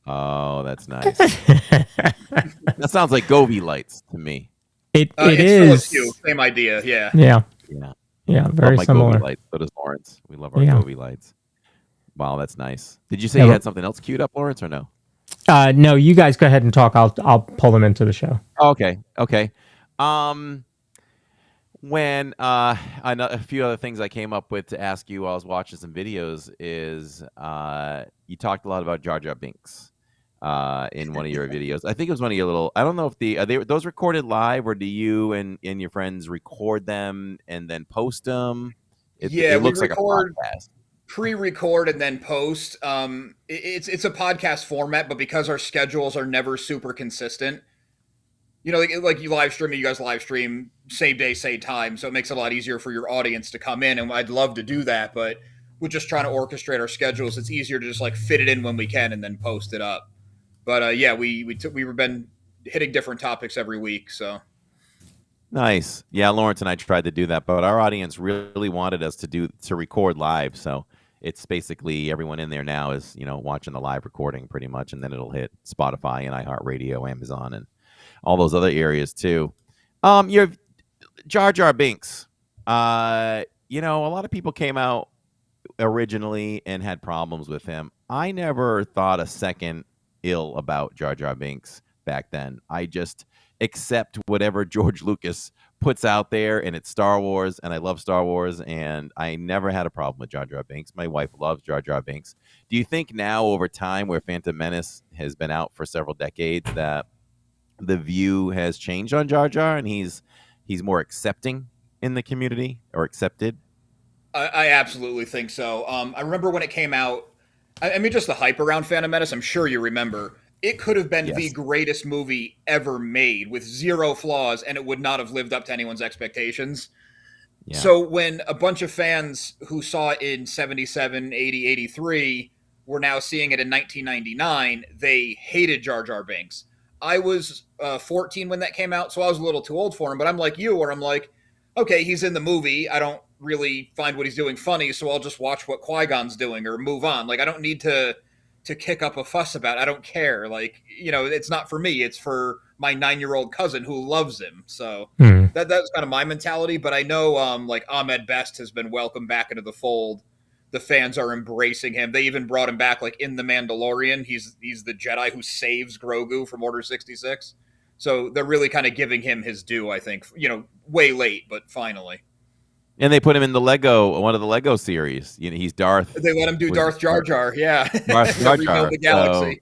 Oh, that's nice. That sounds like Govee lights to me. it It's is. Philips Hue, same idea. Yeah. Yeah, Yeah. yeah, Love very my similar. Govee lights. So does Lawrence. We love our Yeah. Govee lights. Wow, that's nice. Did you say Yeah, you but- had something else queued up, Lawrence, or no? No, you guys go ahead and talk. I'll pull them into the show. Oh, okay. Okay. When a few other things I came up with to ask you while I was watching some videos is you talked a lot about Jar Jar Binks in one of your videos. I think it was one of your little. I don't know if are those recorded live, or do you and your friends record them and then post them? Yeah, It we looks like a record, podcast. pre-record, and then post. It's a podcast format, but because our schedules are never super consistent, like you live stream, you guys live stream same day, same time, so it makes it a lot easier for your audience to come in. And I'd love to do that, but we're just trying to orchestrate our schedules. It's easier to just like fit it in when we can and then post it up. But yeah, we've been hitting different topics every week, so. Nice. Yeah, Lawrence and I tried to do that, but our audience really wanted us to record live. So it's basically everyone in there now is, watching the live recording pretty much, and then it'll hit Spotify and iHeartRadio, Amazon, and all those other areas too. Your Jar Jar Binks. A lot of people came out originally and had problems with him. I never thought a second ill about Jar Jar Binks back then. I just accept whatever George Lucas puts out there, and it's Star Wars, and I love Star Wars, and I never had a problem with Jar Jar Binks. My wife loves Jar Jar Binks. Do you think now, over time, where Phantom Menace has been out for several decades, that the view has changed on Jar Jar, and he's more accepting in the community, or accepted? I absolutely think so. I remember when it came out, I mean, just the hype around Phantom Menace. I'm sure you remember. It could have been the Yes. greatest movie ever made with zero flaws, and it would not have lived up to anyone's expectations. Yeah. So when a bunch of fans who saw it in 77, 80, 83 were now seeing it in 1999, they hated Jar Jar Binks. I was 14 when that came out, so I was a little too old for him, but I'm like you, where I'm like, okay, he's in the movie. I don't really find what he's doing funny, so I'll just watch what Qui-Gon's doing or move on. Like, I don't need to kick up a fuss about it. I don't care. Like, it's not for me. It's for my 9-year-old cousin who loves him. So Hmm. that's kind of my mentality. But I know like Ahmed Best has been welcomed back into the fold. The fans are embracing him. They even brought him back, like in The Mandalorian. He's the Jedi who saves Grogu from Order 66. So they're really kind of giving him his due. I think way late, but finally And they put him in the one of the Lego series. He's Darth. they let him do Was it Darth Jar Jar. Yeah, Darth to Jar rebuild Jar. the So galaxy.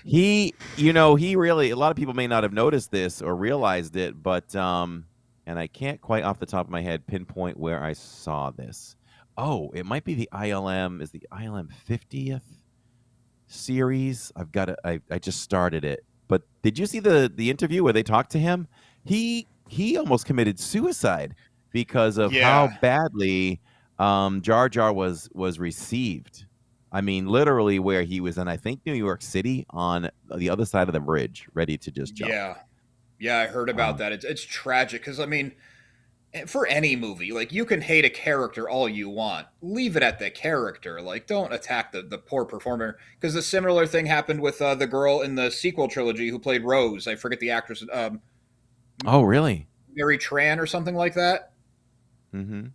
he really, a lot of people may not have noticed this or realized it, but and I can't quite off the top of my head pinpoint where I saw this. Oh, it might be the ILM. Is the ILM 50th series? I just started it. But did you see the interview where they talked to him? He almost committed suicide because of how Yeah, badly Jar Jar was received. I mean, literally where he was in, I think, New York City on the other side of the bridge, ready to just jump. yeah, yeah. I heard about Um, that. It's tragic because I mean, for any movie, like you can hate a character all you want, leave it at the character. Like, don't attack the poor performer. Because a similar thing happened with the girl in the sequel trilogy who played Rose. I forget the actress, oh, really? Mary Tran or something like that. Mm-hmm.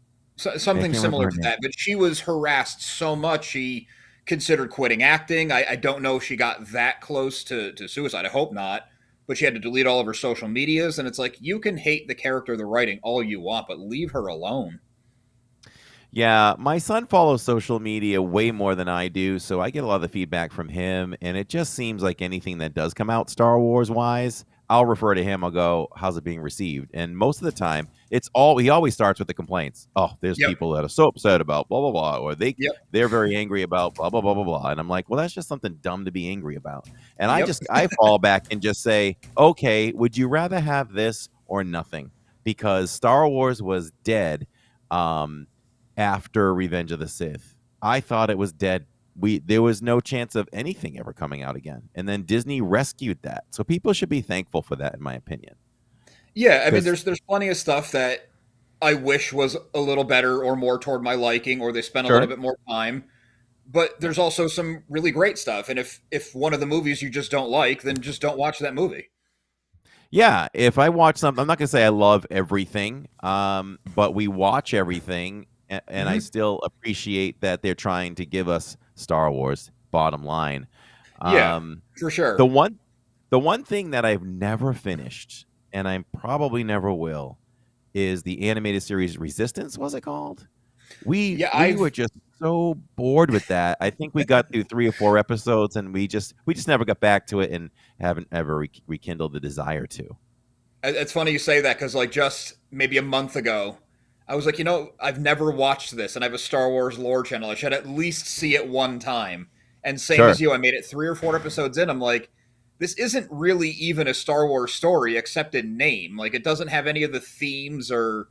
I Something can't remember similar her to name. that. But she was harassed so much she considered quitting acting. I don't know if she got that close to suicide. I hope not. But she had to delete all of her social medias, and it's like you can hate the character of the writing all you want, but leave her alone. Yeah, my son follows social media way more than I do, so I get a lot of the feedback from him, and it just seems like anything that does come out Star Wars wise, I'll refer to him. I'll go, "How's it being received?" And most of the time, he always starts with the complaints. Oh, there's Yep, people that are so upset about blah blah blah, or yep, they're very angry about blah blah blah blah blah. And I'm like, well, that's just something dumb to be angry about. And yep. I fall back and just say, okay, would you rather have this or nothing? Because Star Wars was dead. Um, After Revenge of the Sith. I thought it was dead. There was no chance of anything ever coming out again. And then Disney rescued that. So people should be thankful for that, in my opinion. Yeah, I mean, Because there's plenty of stuff that I wish was a little better or more toward my liking, or they spent a little sure. bit more time. But Yeah. there's also some really great stuff, and if one of the movies you just don't like, then just don't watch that movie. Yeah, if I watch something, I'm not gonna say I love everything, but we watch everything, and I Hmm. still appreciate that they're trying to give us Star Wars. Bottom line, Yeah, um, for the sure. one the one thing that I've never finished, and I probably never will, is the animated series Resistance. Was it called? Yeah, We were I've just so bored with that. I think we got through 3 or 4 episodes, and we just never got back to it, and haven't ever rekindled the desire to. it's funny you say that because like just maybe a month ago, I was like, I've never watched this, and I have a Star Wars lore channel. I should at least see it one time. And same Sure. as you, I made it 3 or 4 episodes in. I'm like, this isn't really even a Star Wars story except in name. Like, it doesn't have any of the themes or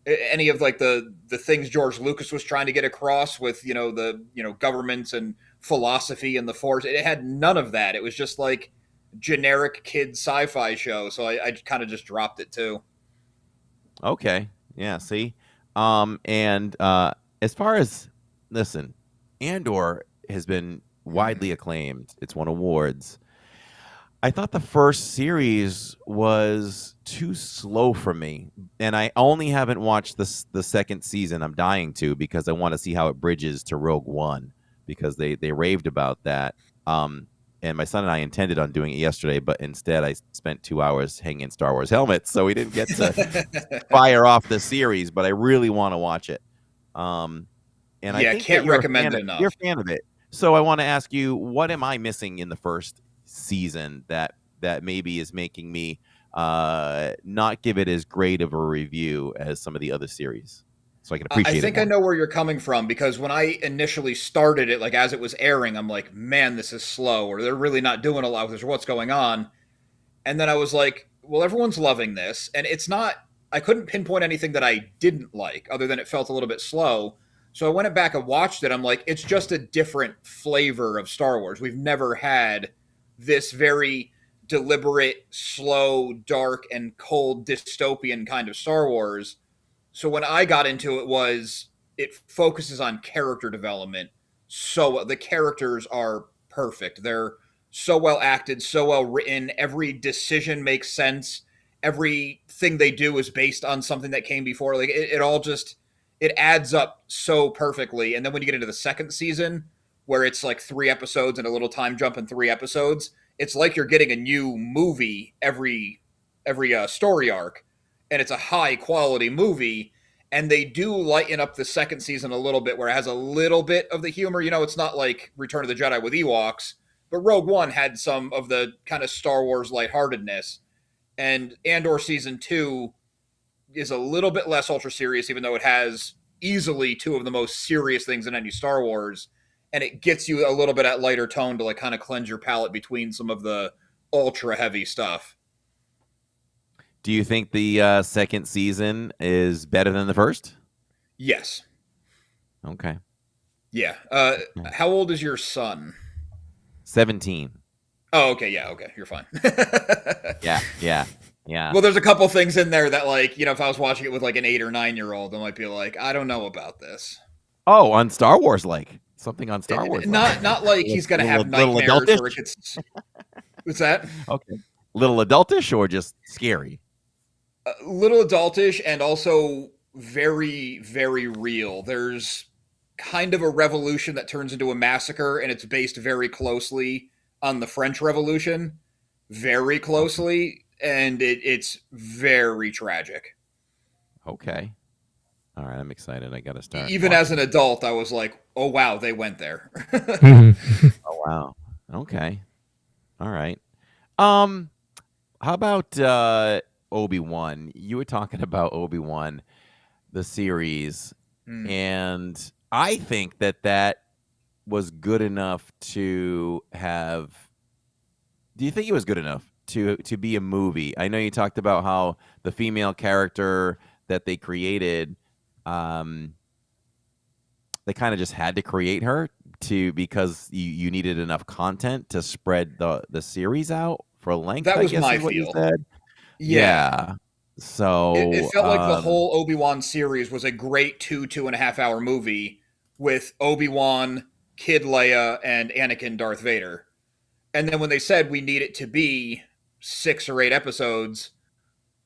any of like the things George Lucas was trying to get across with the governments and philosophy and the Force. It had none of that. It was just like generic kid sci-fi show. So I kind of just dropped it too. Okay. Yeah, see? And as far as listen, Andor has been widely acclaimed. It's won awards. I thought the first series was too slow for me, and I only haven't watched the second season. I'm dying to because I want to see how it bridges to Rogue One because they raved about that. And my son and I intended on doing it yesterday, but instead I spent 2 hours hanging Star Wars helmets, so we didn't get to fire off the series. But I really want to watch it. Um, and I Yeah, think that can't recommend it enough. you're a fan of it. So I want to ask you, what am I missing in the first season that maybe is making me not give it as great of a review as some of the other series? so I can I appreciate it think I more. know where you're coming from, because when I initially started it, like as it was airing, I'm like, man, this is slow, or they're really not doing a lot with this, or what's going on. And then I was like, well, everyone's loving this. And it's not, I couldn't pinpoint anything that I didn't like other than it felt a little bit slow. So I went back and watched it. I'm like, it's just a different flavor of Star Wars. We've never had this very deliberate, slow, dark, and cold dystopian kind of Star Wars. So when I got into it focuses on character development. So the characters are perfect. They're so well acted, so well written. Every decision makes sense. Everything they do is based on something that came before. Like it all just it adds up so perfectly. And then when you get into the second season, where it's like 3 episodes and a little time jump in 3 episodes, it's like you're getting a new movie every story arc, and it's a high quality movie. And they do lighten up the second season a little bit, where it has a little bit of the humor. You know, it's not like Return of the Jedi with Ewoks, but Rogue One had some of the kind of Star Wars lightheartedness. And Andor season 2 is a little bit less ultra serious, even though it has easily two of the most serious things in any Star Wars. And it gets you a little bit at lighter tone to like kind of cleanse your palate between some of the ultra heavy stuff. Do you think the second season is better than the first? Yes. Okay. Yeah. How old is your son? 17. Oh, okay. Yeah. Okay. You're fine. Yeah. Well, there's a couple things in there that, like, you know, if I was watching it with like an 8 or 9-year-old, I might be like, I don't know about this. Oh, on Star Wars, like something on Star Wars. Not like he's gonna have little nightmares adultish? or it gets. What's that? Okay. Little adultish or just scary? A little adultish and also very, very real. There's kind of a revolution that turns into a massacre, and it's based very closely on the French Revolution, very closely, and it's very tragic. Okay. All right, I'm excited. I got to start. Even as an adult, I was like, "Oh wow, they went there." Oh wow. Okay. All right. How about Obi-Wan? You were talking about Obi-Wan, the series, and I think that was good enough to have. Do you think it was good enough to be a movie? I know you talked about how the female character that they created, they kind of just had to create her because you needed enough content to spread the series out for length. That I was guess my is what you feel. said. Yeah. So It felt like the whole Obi-Wan series was a great 2.5 hour movie with Obi-Wan, Kid Leia, and Anakin Darth Vader. And then when they said we need it to be 6 or 8 episodes,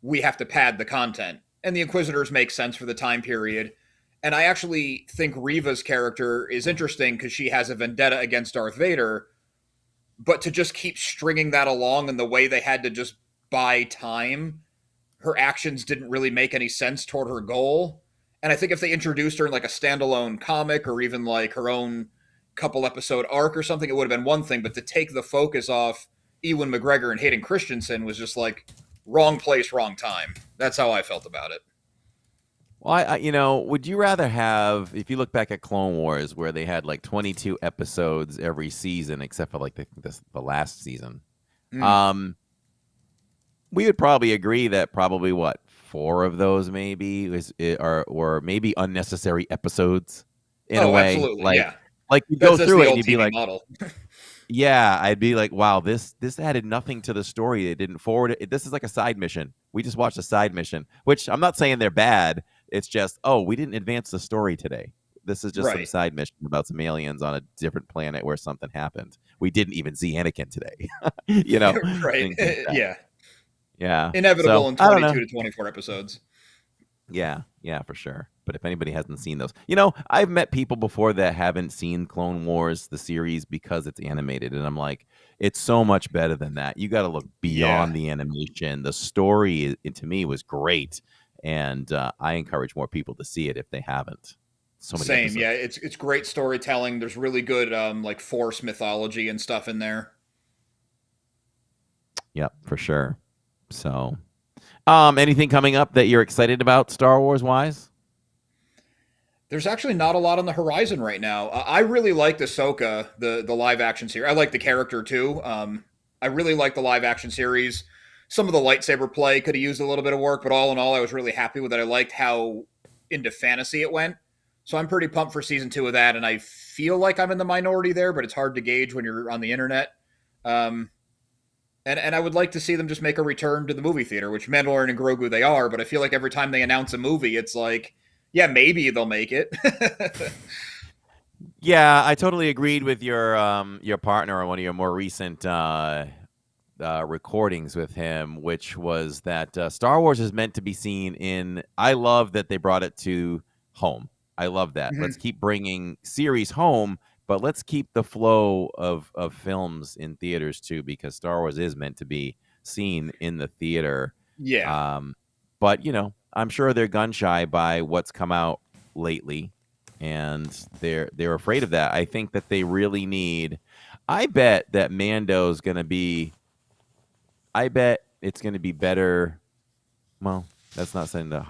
we have to pad the content. And the Inquisitors make sense for the time period. And I actually think Reva's character is interesting because she has a vendetta against Darth Vader, but to just keep stringing that along in the way they had to just buy time, her actions didn't really make any sense toward her goal. And I think if they introduced her in like a standalone comic or even like her own couple episode arc or something, it would have been one thing. But to take the focus off Ewan McGregor and Hayden Christensen was just like wrong place, wrong time. That's how I felt about it. Well, would you rather have, if you look back at Clone Wars, where they had like 22 episodes every season, except for like the last season, we would probably agree that probably 4 of those maybe or maybe unnecessary episodes in a way. Absolutely, yeah. Like you That's go through the it and old you'd be TV like, model. yeah, I'd be like, wow, this added nothing to the story. They didn't forward it. This is like a side mission. We just watched a side mission, which I'm not saying they're bad. It's just, we didn't advance the story today. This is just some side mission about some aliens on a different planet where something happened. We didn't even see Anakin today. Right. Like Yeah. Yeah. Inevitable So, in I don't 22 know. to 24 episodes. Yeah, for sure. But if anybody hasn't seen those, I've met people before that haven't seen Clone Wars, the series, because it's animated. And I'm like, it's so much better than that. You got to look beyond the animation. The story, to me, was great. And I encourage more people to see it if they haven't. So many Same, episodes. yeah. It's great storytelling. There's really good like Force mythology and stuff in there. Yep, for sure. So, anything coming up that you're excited about Star Wars wise? There's actually not a lot on the horizon right now. I really like Ahsoka, the live action series. I like the character too. I really like the live action series. Some of the lightsaber play could have used a little bit of work, but all in all, I was really happy with it. I liked how into fantasy it went. So I'm pretty pumped for season 2 of that, and I feel like I'm in the minority there, but it's hard to gauge when you're on the internet. Um, and I would like to see them just make a return to the movie theater, which Mandalorian and Grogu they are, but I feel like every time they announce a movie, it's like, yeah, maybe they'll make it. Yeah, I totally agreed with your partner on one of your more recent recordings with him, which was that Star Wars is meant to be seen in. I love that they brought it to home. I love that. Let's Mhm. keep bringing series home, but let's keep the flow of films in theaters too, because Star Wars is meant to be seen in the theater. Yeah. Um, but I'm sure they're gun shy by what's come out lately, and they're afraid of that. I think that they really need. I bet that Mando's going to be. I bet it's going to be better. Well, that's not setting the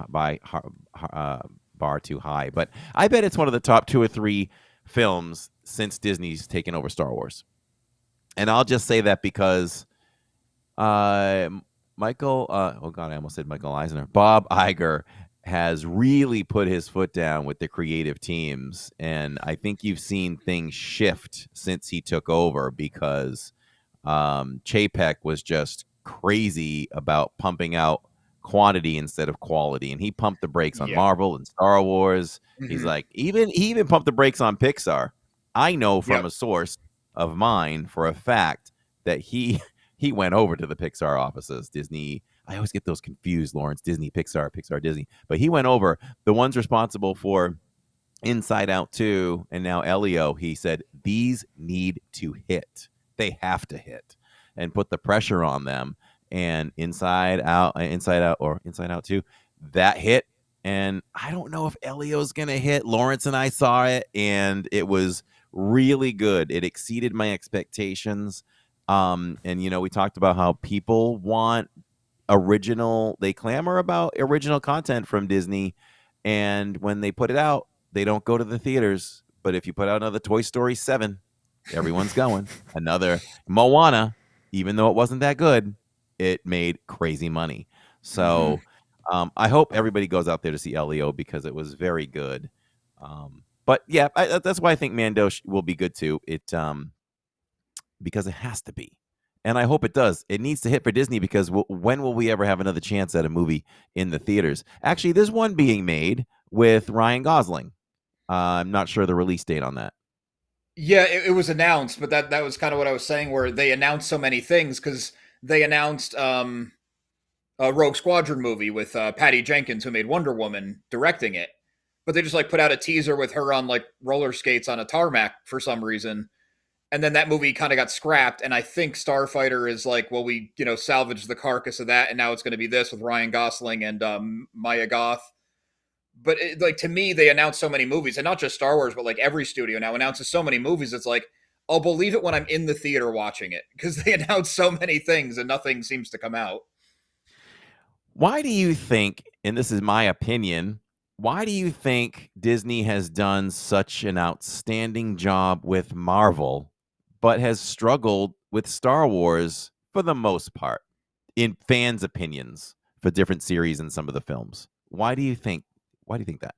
bar too high, but I bet it's one of the top 2 or 3 films since Disney's taken over Star Wars. And I'll just say that because uh, Michael, oh God, I almost said Michael Eisner. Bob Iger has really put his foot down with the creative teams. And I think you've seen things shift since he took over because Chapek was just crazy about pumping out quantity instead of quality, and he pumped the brakes on Yeah. Marvel and Star Wars. He's Hmm. like, he even pumped the brakes on Pixar. I know from Yep. a source of mine for a fact that he went over to the Pixar offices. Disney. I always get those confused, Lawrence. Disney, Pixar, Pixar, Disney. But he went over. The ones responsible for Inside Out 2 and now Elio, he said, these need to hit. They have to hit and put the pressure on them. And Inside Out or Inside Out 2, that hit. And I don't know if Elio's going to hit. Lawrence and I saw it, and it was really good. It exceeded my expectations. And, we talked about how people want they clamor about original content from Disney. And when they put it out, they don't go to the theaters. But if you put out another Toy Story 7, everyone's going. Another Moana, even though it wasn't that good, it made crazy money. Hmm. So I hope everybody goes out there to see Leo because it was very good. But yeah, that's why I think Mando will be good too. Because it has to be. And I hope it does. It needs to hit for Disney because when will we ever have another chance at a movie in the theaters? Actually, there's one being made with Ryan Gosling. I'm not sure the release date on that. Yeah, it was announced, but that was kind of what I was saying, where they announced so many things because they announced a Rogue Squadron movie with Patty Jenkins, who made Wonder Woman, directing it. But they just like put out a teaser with her on like roller skates on a tarmac for some reason, and then that movie kind of got scrapped. And I think Starfighter is like, well, we salvaged the carcass of that, and now it's going to be this with Ryan Gosling and Maya Goth. But like to me, they announced so many movies, and not just Star Wars, but like every studio now announces so many movies. It's like I'll believe it when I'm in the theater watching it because they announce so many things and nothing seems to come out. Why do you think, and this is my opinion, why do you think Disney has done such an outstanding job with Marvel, but has struggled with Star Wars for the most part, in fans' opinions for different series and some of the films? Why do you think? Why do you think that?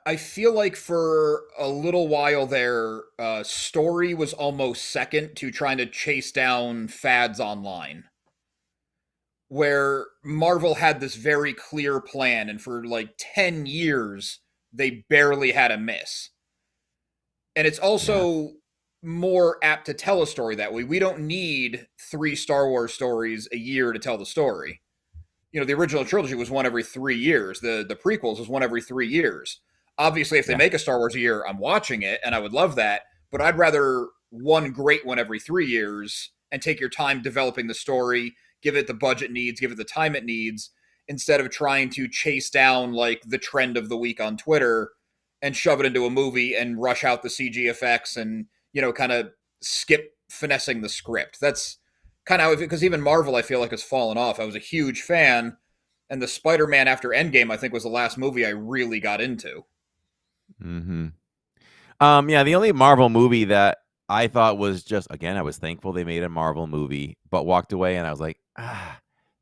I feel like for a little while there, story was almost second to trying to chase down fads online. Where Marvel had this very clear plan, and for like 10 years, they barely had a miss. And it's Yeah, also more apt to tell a story that way. We don't need 3 Star Wars stories a year to tell the story. The original trilogy was one every 3 years. The prequels was one every 3 years. Obviously, if they yeah. make a Star Wars a year, I'm watching it, and I would love that. But I'd rather one great one every 3 years and take your time developing the story, give it the budget needs, give it the time it needs, instead of trying to chase down like the trend of the week on Twitter and shove it into a movie and rush out the CG effects and kind of skip finessing the script. That's kind of because even Marvel, I feel like, has fallen off. I was a huge fan, and the Spider-Man after Endgame, I think, was the last movie I really got into. Mm-hmm. Yeah, the only Marvel movie that I thought was just, again, I was thankful they made a Marvel movie, but walked away and I was like,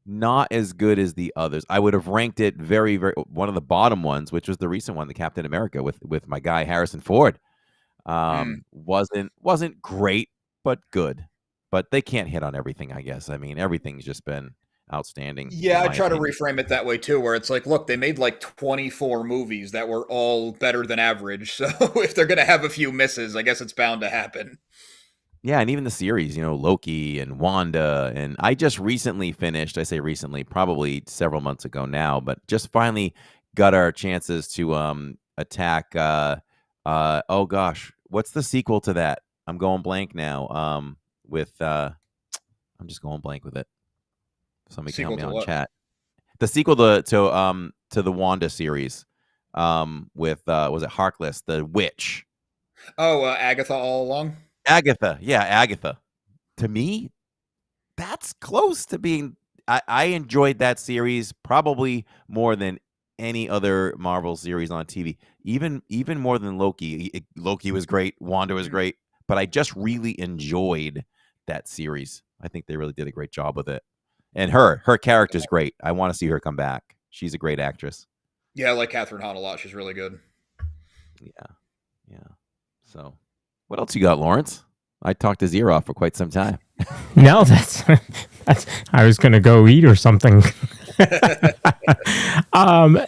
not as good as the others. I would have ranked it very, very one of the bottom ones, which was the recent one, the Captain America with my guy Harrison Ford. Wasn't great, but good. But they can't hit on everything, I guess. I mean, everything's just been outstanding Yeah, in I my try to opinion. reframe it that way too, where it's like, look, they made like 24 movies that were all better than average. So if they're going to have a few misses, I guess it's bound to happen. Yeah, and even the series, Loki and Wanda, and I just recently finished, I say recently, probably several months ago now, but just finally got our chances to attack oh gosh, what's the sequel to that? I'm going blank now. With I'm just going blank with it. Somebody can help Sequel me to out in what? chat. The sequel to the Wanda series with was it Harkless, the witch. Oh, Agatha all along? Agatha. Yeah, Agatha. To me, that's close to being I enjoyed that series probably more than any other Marvel series on TV. Even more than Loki. Loki was great, Wanda was Mhm. great, but I just really enjoyed that series. I think they really did a great job with it. And her character's great. I want to see her come back. She's a great actress. Yeah, I like Catherine Hahn a lot. She's really good. Yeah. Yeah. So, what else you got, Lawrence? I talked his ear off for quite some time. No, that's. I was gonna go eat or something.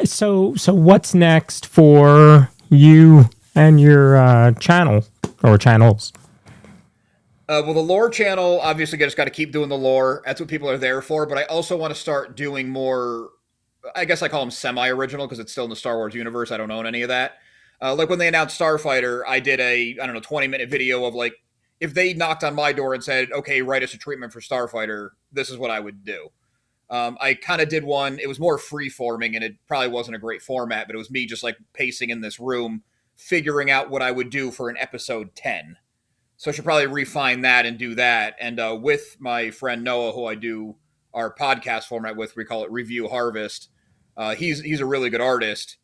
So what's next for you and your channel or channels? Well, the lore channel, obviously, just got to keep doing the lore. That's what people are there for. But I also want to start doing more, I guess I call them semi original because it's still in the Star Wars universe. I don't own any of that. Like when they announced Starfighter, I did I don't know, 20-minute video of like, if they knocked on my door and said, okay, write us a treatment for Starfighter, this is what I would do. I kind of did one. It was more free forming and it probably wasn't a great format, but it was me just like pacing in this room, figuring out what I would do for an episode 10. So I should probably refine that and do that. And with my friend Noah, who I do our podcast format with, we call it Review Harvest. He's a really good artist.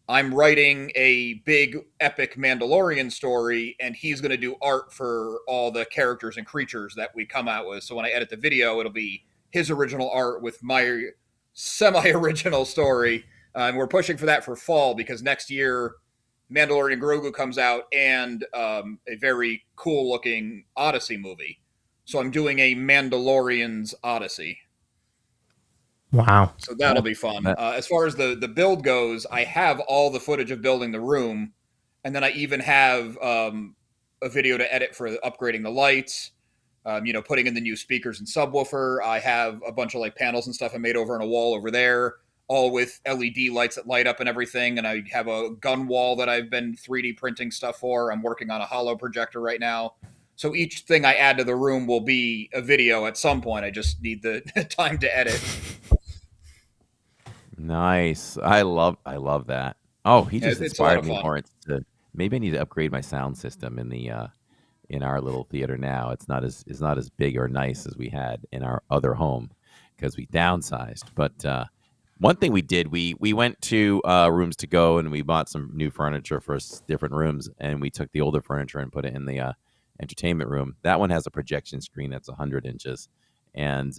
I'm writing a big epic Mandalorian story, and he's going to do art for all the characters and creatures that we come out with. So when I edit the video, it'll be his original art with my semi-original story. And we're pushing for that for fall because next year Mandalorian Grogu comes out and a very cool looking Odyssey movie. So I'm doing a Mandalorian's Odyssey. Wow. So that'll That, be fun. that As far as the build goes, I have all the footage of building the room, and then I even have a video to edit for upgrading the lights. Putting in the new speakers and subwoofer. I have a bunch of like panels and stuff I made over on a wall over there, all with LED lights that light up and everything. And I have a gun wall that I've been 3D printing stuff for. I'm working on a holo projector right now. So each thing I add to the room will be a video at some point. I just need the time to edit. Nice. I love that. Oh, he Yeah, just it's a lot inspired of me, fun. Lawrence, to maybe I need to upgrade my sound system in our little theater now. It's not as big or nice as we had in our other home because we downsized. But one thing we did, we went to Rooms to Go and we bought some new furniture for different rooms, and we took the older furniture and put it in the entertainment room. That one has a projection screen that's 100 inches, and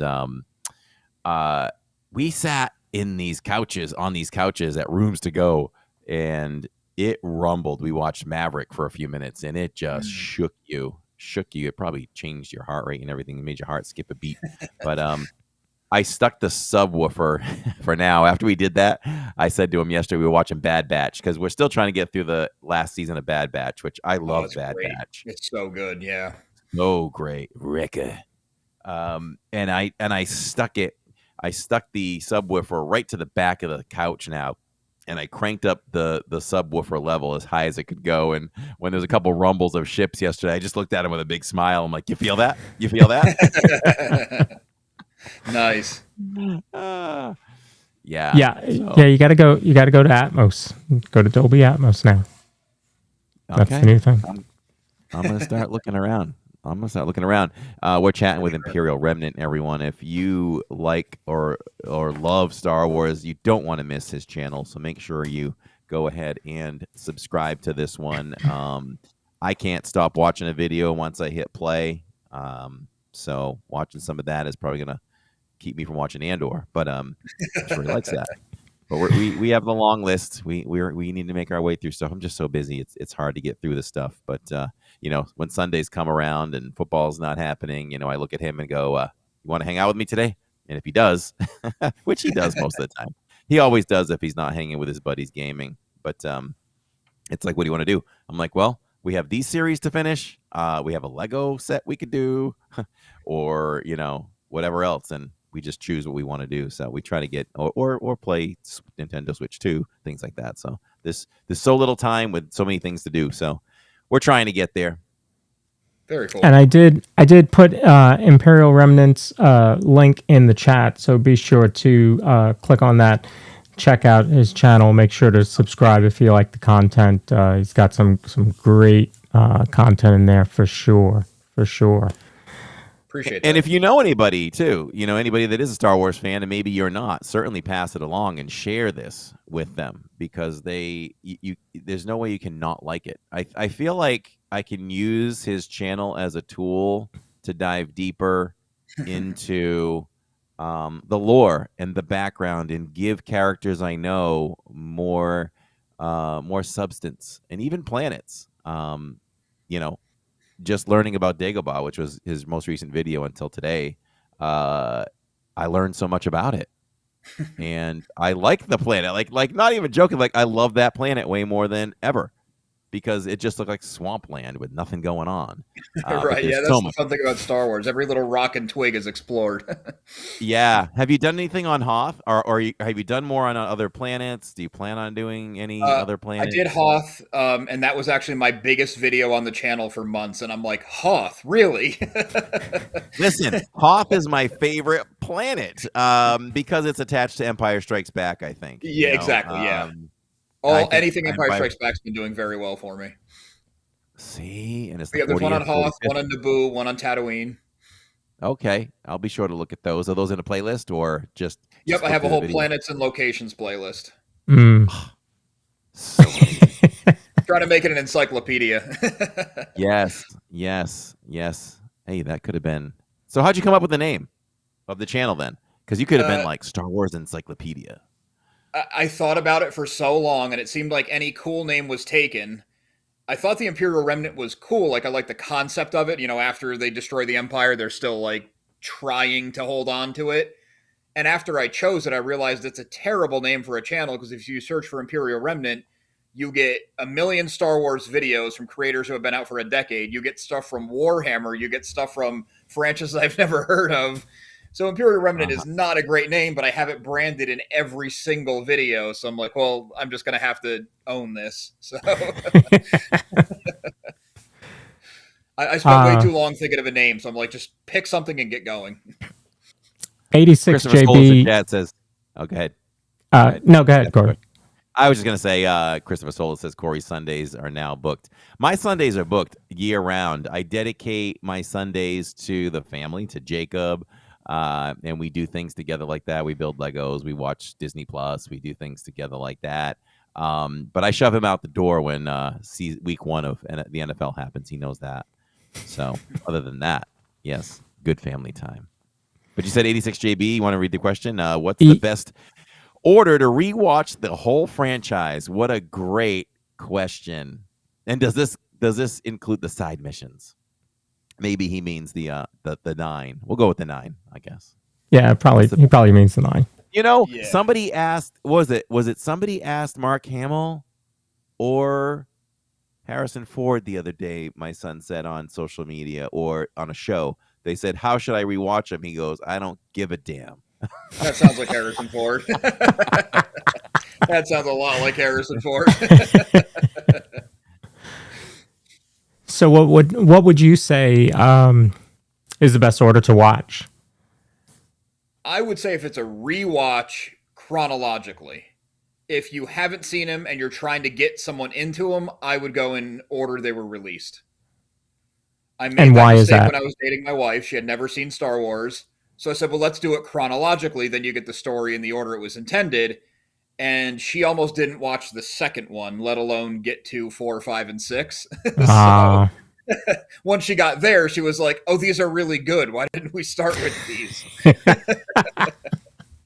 we sat on these couches at Rooms to Go, and it rumbled. We watched Maverick for a few minutes, and it just shook you. It probably changed your heart rate and everything. It made your heart skip a beat. But I stuck the subwoofer for now. After we did that, I said to him yesterday we were watching Bad Batch because we're still trying to get through the last season of Bad Batch, which I Oh, love it's Bad great. Batch. It's so good. Yeah. Oh, great, Ricka. And I stuck the subwoofer right to the back of the couch now, and I cranked up the subwoofer level as high as it could go. And when there's a couple rumbles of ships yesterday, I just looked at him with a big smile. I'm like, "You feel that? You feel that?" Nice. uh, yeah. Yeah, So yeah. You gotta go. You gotta go to Atmos. Go to Dolby Atmos now. That's okay, the new thing. I'm gonna start looking around. We're chatting with Imperial Remnant, everyone. If you like or love Star Wars, you don't want to miss his channel. So make sure you go ahead and subscribe to this one. I can't stop watching a video once I hit play. So watching some of that is probably going to keep me from watching Andor, but I'm sure he likes that. But we have the long list. We need to make our way through stuff. I'm just so busy. It's hard to get through the stuff. But when Sundays come around and football's not happening, I look at him and go, "You want to hang out with me today?" And if he does, which he does most of the time, he always does if he's not hanging with his buddies gaming. But it's like, what do you want to do? I'm like, well, we have these series to finish. We have a Lego set we could do, or whatever else, and we just choose what we want to do. So we try to get or play Nintendo Switch 2, things like that. So there's so little time with so many things to do. So we're trying to get there. Very cool. And I did put Imperial Remnant's link in the chat, so be sure to click on that. Check out his channel. Make sure to subscribe if you like the content. He's got some great content in there for sure. For sure. Appreciate that. And if you know anybody too, anybody that is a Star Wars fan, and maybe you're not, certainly pass it along and share this with them, because there's no way you can not like it. I feel like I can use his channel as a tool to dive deeper into the lore and the background, and give characters I know more substance, and even planets. Just learning about Dagobah, which was his most recent video until today, I learned so much about it, and I like the planet. Like not even joking. Like, I love that planet way more than ever, because it just looked like swampland with nothing going on. Right? Yeah, that's the fun thing about Star Wars. Every little rock and twig is explored. Yeah. Have you done anything on Hoth, or have you done more on other planets? Do you plan on doing any other planets? I did Hoth, and that was actually my biggest video on the channel for months. And I'm like, Hoth, really? Listen, Hoth is my favorite planet because it's attached to Empire Strikes Back, I think. Yeah, exactly. Yeah. Anything Empire Strikes Back's been doing very well for me. See, and it's there's one on Hoth, one on Naboo, one on Tatooine. Okay, I'll be sure to look at those. Are those in a playlist or just? Yep, I have a whole planets and locations playlist. So trying to make it an encyclopedia. Yes. Hey, that could have been. So how'd you come up with the name of the channel then? Because you could have been like Star Wars Encyclopedia. I thought about it for so long, and it seemed like any cool name was taken. I thought the Imperial Remnant was cool. Like, I like the concept of it. After they destroy the Empire, they're still like trying to hold on to it. And after I chose it, I realized it's a terrible name for a channel, because if you search for Imperial Remnant, you get a million Star Wars videos from creators who have been out for a decade. You get stuff from Warhammer. You get stuff from franchises I've never heard of. So Imperial Remnant is not a great name, but I have it branded in every single video. So I'm like, well, I'm just going to have to own this. So I spent way too long thinking of a name. So I'm like, just pick something and get going. 86 JB. Chat says, oh, go ahead. No, go ahead, Corey. I was just going to say, Christopher Solis says Corey's Sundays are now booked. My Sundays are booked year round. I dedicate my Sundays to the family, to Jacob. And we do things together like that. We build Legos. We watch Disney Plus. We do things together like that. But I shove him out the door when week 1 of the NFL happens. He knows that. So other than that, yes, good family time. But you said 86JB. You want to read the question? What's the best order to rewatch the whole franchise? What a great question. And does this include the side missions? Maybe he means the 9. We'll go with the 9, I guess. Yeah, he probably means the 9. Somebody asked, was it somebody asked Mark Hamill or Harrison Ford the other day, my son said on social media or on a show. They said, how should I rewatch him? He goes, I don't give a damn. That sounds like Harrison Ford. That sounds a lot like Harrison Ford. So what would you say is the best order to watch? I would say if it's a rewatch chronologically. If you haven't seen him and you're trying to get someone into him, I would go in order they were released. I made that mistake when I was dating my wife. She had never seen Star Wars. So I said, well, let's do it chronologically. Then you get the story in the order it was intended. and she almost didn't watch the second one, let alone get to 4, 5, and 6. So Ah. once she got there, she was like, "Oh, these are really good. Why didn't we start with these?"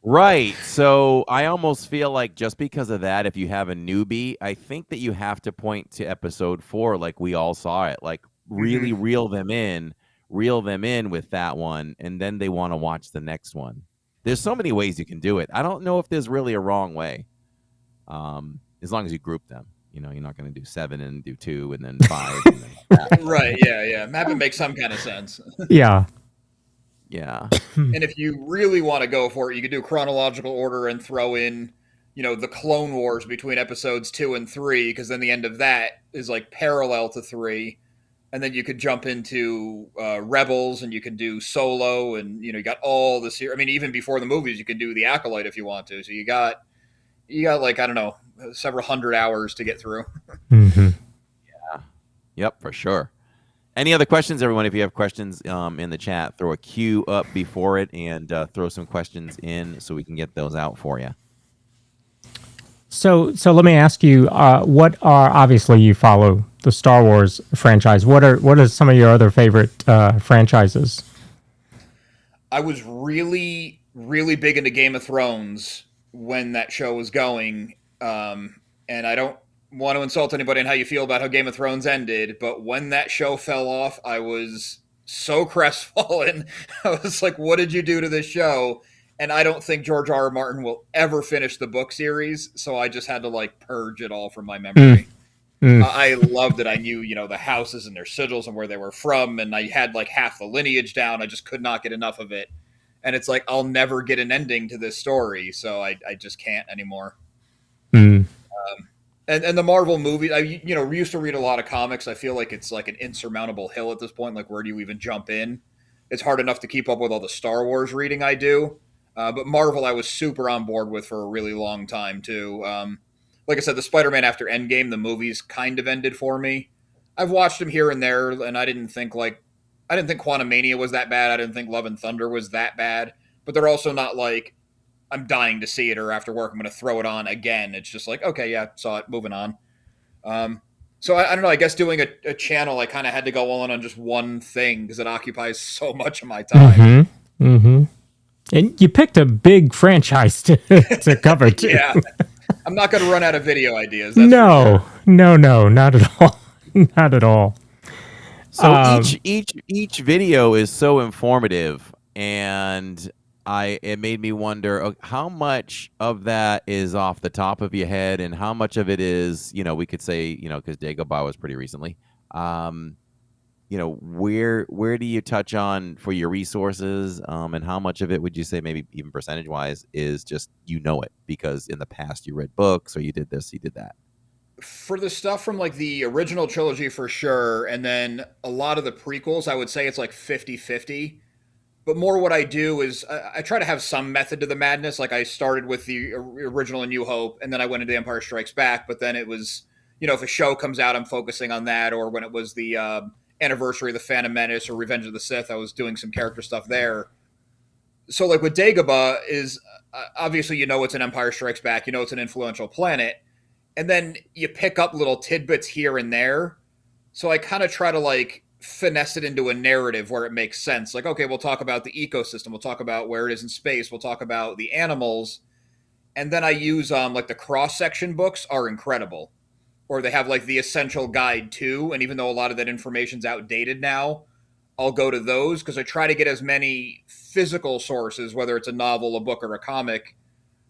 Right. So I almost feel like just because of that, if you have a newbie, I think that you have to point to episode 4, like we all saw it, like really reel them in with that one, and then they want to watch the next one. There's so many ways you can do it. I don't know if there's really a wrong way. As long as you group them, you're not going to do 7 and do 2 and then 5. And then Right? Yeah. Map it makes some kind of sense. Yeah. yeah. And if you really want to go for it, you could do chronological order and throw in, the Clone Wars between episodes 2 and 3, because then the end of that is like parallel to 3. And then you could jump into Rebels, and you can do Solo, and you got all the series. I mean, even before the movies, you can do the Acolyte if you want to. So you got like, I don't know, several hundred hours to get through. Mm-hmm. Yeah. Yep, for sure. Any other questions, everyone? If you have questions in the chat, throw a Q up before it and throw some questions in so we can get those out for you. So let me ask you, what are, obviously you follow the Star Wars franchise. What are some of your other favorite franchises? I was really, really big into Game of Thrones when that show was going. And I don't want to insult anybody on how you feel about how Game of Thrones ended, but when that show fell off, I was so crestfallen. I was like, what did you do to this show? And I don't think George R. R. Martin will ever finish the book series, so I just had to like purge it all from my memory. I loved it. I knew, the houses and their sigils and where they were from, and I had like half the lineage down. I just could not get enough of it. And it's like, I'll never get an ending to this story, so I just can't anymore. And the Marvel movie, we used to read a lot of comics. I feel like it's like an insurmountable hill at this point. Like, where do you even jump in? It's hard enough to keep up with all the Star Wars reading I do. But Marvel, I was super on board with for a really long time, too. Like I said, the Spider-Man after Endgame, the movies kind of ended for me. I've watched them here and there, and I didn't think Quantumania was that bad. I didn't think Love and Thunder was that bad. But they're also not like, I'm dying to see it, or after work I'm going to throw it on again. It's just like, okay, yeah, saw it, moving on. So I don't know. I guess doing a channel, I kind of had to go on just one thing because it occupies so much of my time. And you picked a big franchise to cover too. Yeah, I'm not going to run out of video ideas. No, not at all. Not at all. So each video is so informative, and it made me wonder how much of that is off the top of your head, and how much of it is, we could say, because Dagobah was pretty recently. Where do you touch on for your resources, and how much of it would you say, maybe even percentage wise, is just it because in the past you read books, or you did this, you did that? For the stuff from like the original trilogy for sure, and then a lot of the prequels, I would say it's like 50-50. But more what I do is I try to have some method to the madness. Like, I started with the original A New Hope, and then I went into Empire Strikes Back. But then it was, if a show comes out, I'm focusing on that. Or when it was the anniversary of the Phantom Menace or Revenge of the Sith, I was doing some character stuff there. So like with Dagobah is obviously, it's an Empire Strikes Back, it's an influential planet. And then you pick up little tidbits here and there. So I kind of try to like finesse it into a narrative where it makes sense. Like, okay, we'll talk about the ecosystem. We'll talk about where it is in space. We'll talk about the animals. And then I use like the cross-section books are incredible. Or they have like the essential guide too. And even though a lot of that information's outdated now, I'll go to those because I try to get as many physical sources, whether it's a novel, a book, or a comic,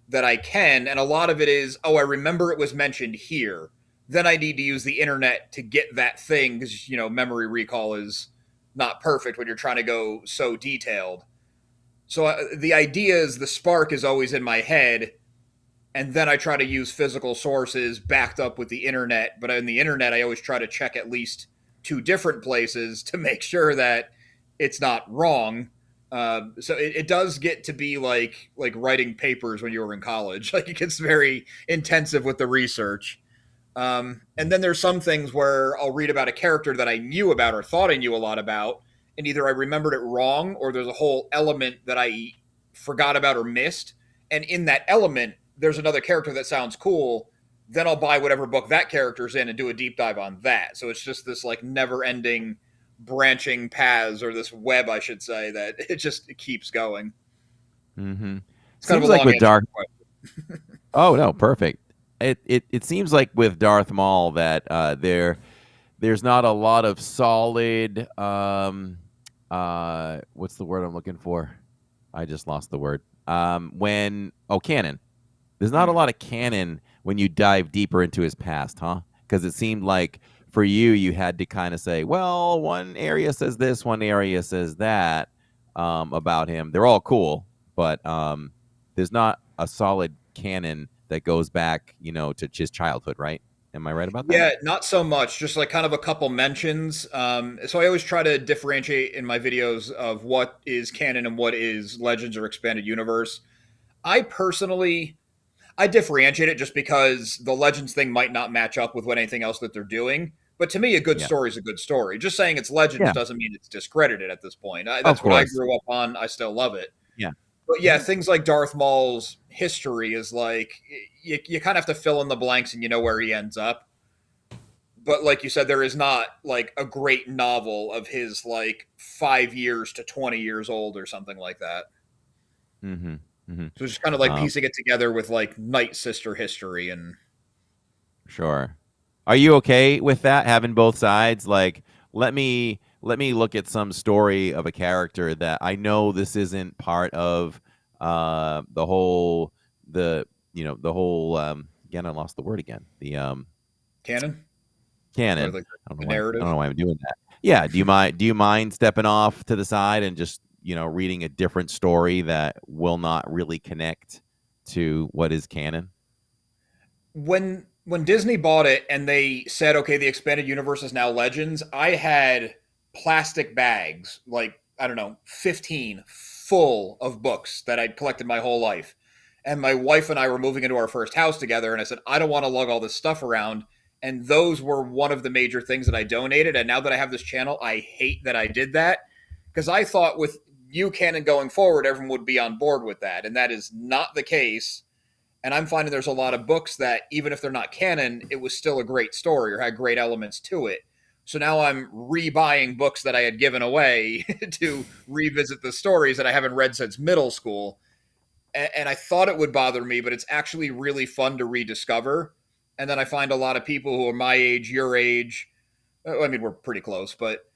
that I can. And a lot of it is, I remember it was mentioned here. Then I need to use the internet to get that thing because, memory recall is not perfect when you're trying to go so detailed. So the idea is the spark is always in my head, and then I try to use physical sources backed up with the internet. But in the internet, I always try to check at least 2 different places to make sure that it's not wrong. So it does get to be like writing papers when you were in college. Like, it gets very intensive with the research. And then there's some things where I'll read about a character that I knew about or thought I knew a lot about, and either I remembered it wrong or there's a whole element that I forgot about or missed. And in that element, there's another character that sounds cool, then I'll buy whatever book that character's in and do a deep dive on that. So it's just this like never ending branching paths, or this web, I should say, that it keeps going. Mm-hmm. It's kind of Seems a like long with answer. Dark. Oh no, perfect. It seems like with Darth Maul that there's not a lot of solid what's the word I'm looking for? I just lost the word. Canon. There's not a lot of canon when you dive deeper into his past, huh? Because it seemed like for you had to kind of say, well, one area says this, one area says that about him. They're all cool, but there's not a solid canon that goes back, to his childhood, right? Am I right about that? Yeah, not so much. Just like kind of a couple mentions. So I always try to differentiate in my videos of what is canon and what is Legends or Expanded Universe. I personally, I differentiate it just because the Legends thing might not match up with what anything else that they're doing. But to me, a good Yeah. story is a good story. Just saying it's Legends Yeah. doesn't mean it's discredited at this point. Of That's what I course. grew up on. I still love it. Yeah. But yeah, things like Darth Maul's history is like you kind of have to fill in the blanks and you know where he ends up. But like you said, there is not like a great novel of his like 5 years to 20 years old or something like that. Mm-hmm. Mm-hmm. So it's just kind of like Um, piecing it together with like Night Sister history. And Sure. Are you okay with that, having both sides? Like, let me look at some story of a character that I know this isn't part of the whole the whole again, I lost the word again. The canon, or canon. like I don't the know why I narrative. don't know why I'm doing that. Yeah, do you mind stepping off to the side and just, reading a different story that will not really connect to what is canon? When Disney bought it and they said, okay, the expanded universe is now Legends, I had plastic bags, like, I don't know, 15 full of books that I'd collected my whole life. And my wife and I were moving into our first house together, and I said, I don't want to lug all this stuff around. And those were one of the major things that I donated. And now that I have this channel, I hate that I did that, because I thought with you canon going forward, everyone would be on board with that. And that is not the case. And I'm finding there's a lot of books that, even if they're not canon, it was still a great story or had great elements to it. So now I'm rebuying books that I had given away to revisit the stories that I haven't read since middle school. And I thought it would bother me, but it's actually really fun to rediscover. And then I find a lot of people who are my age, your age. I mean, we're pretty close, but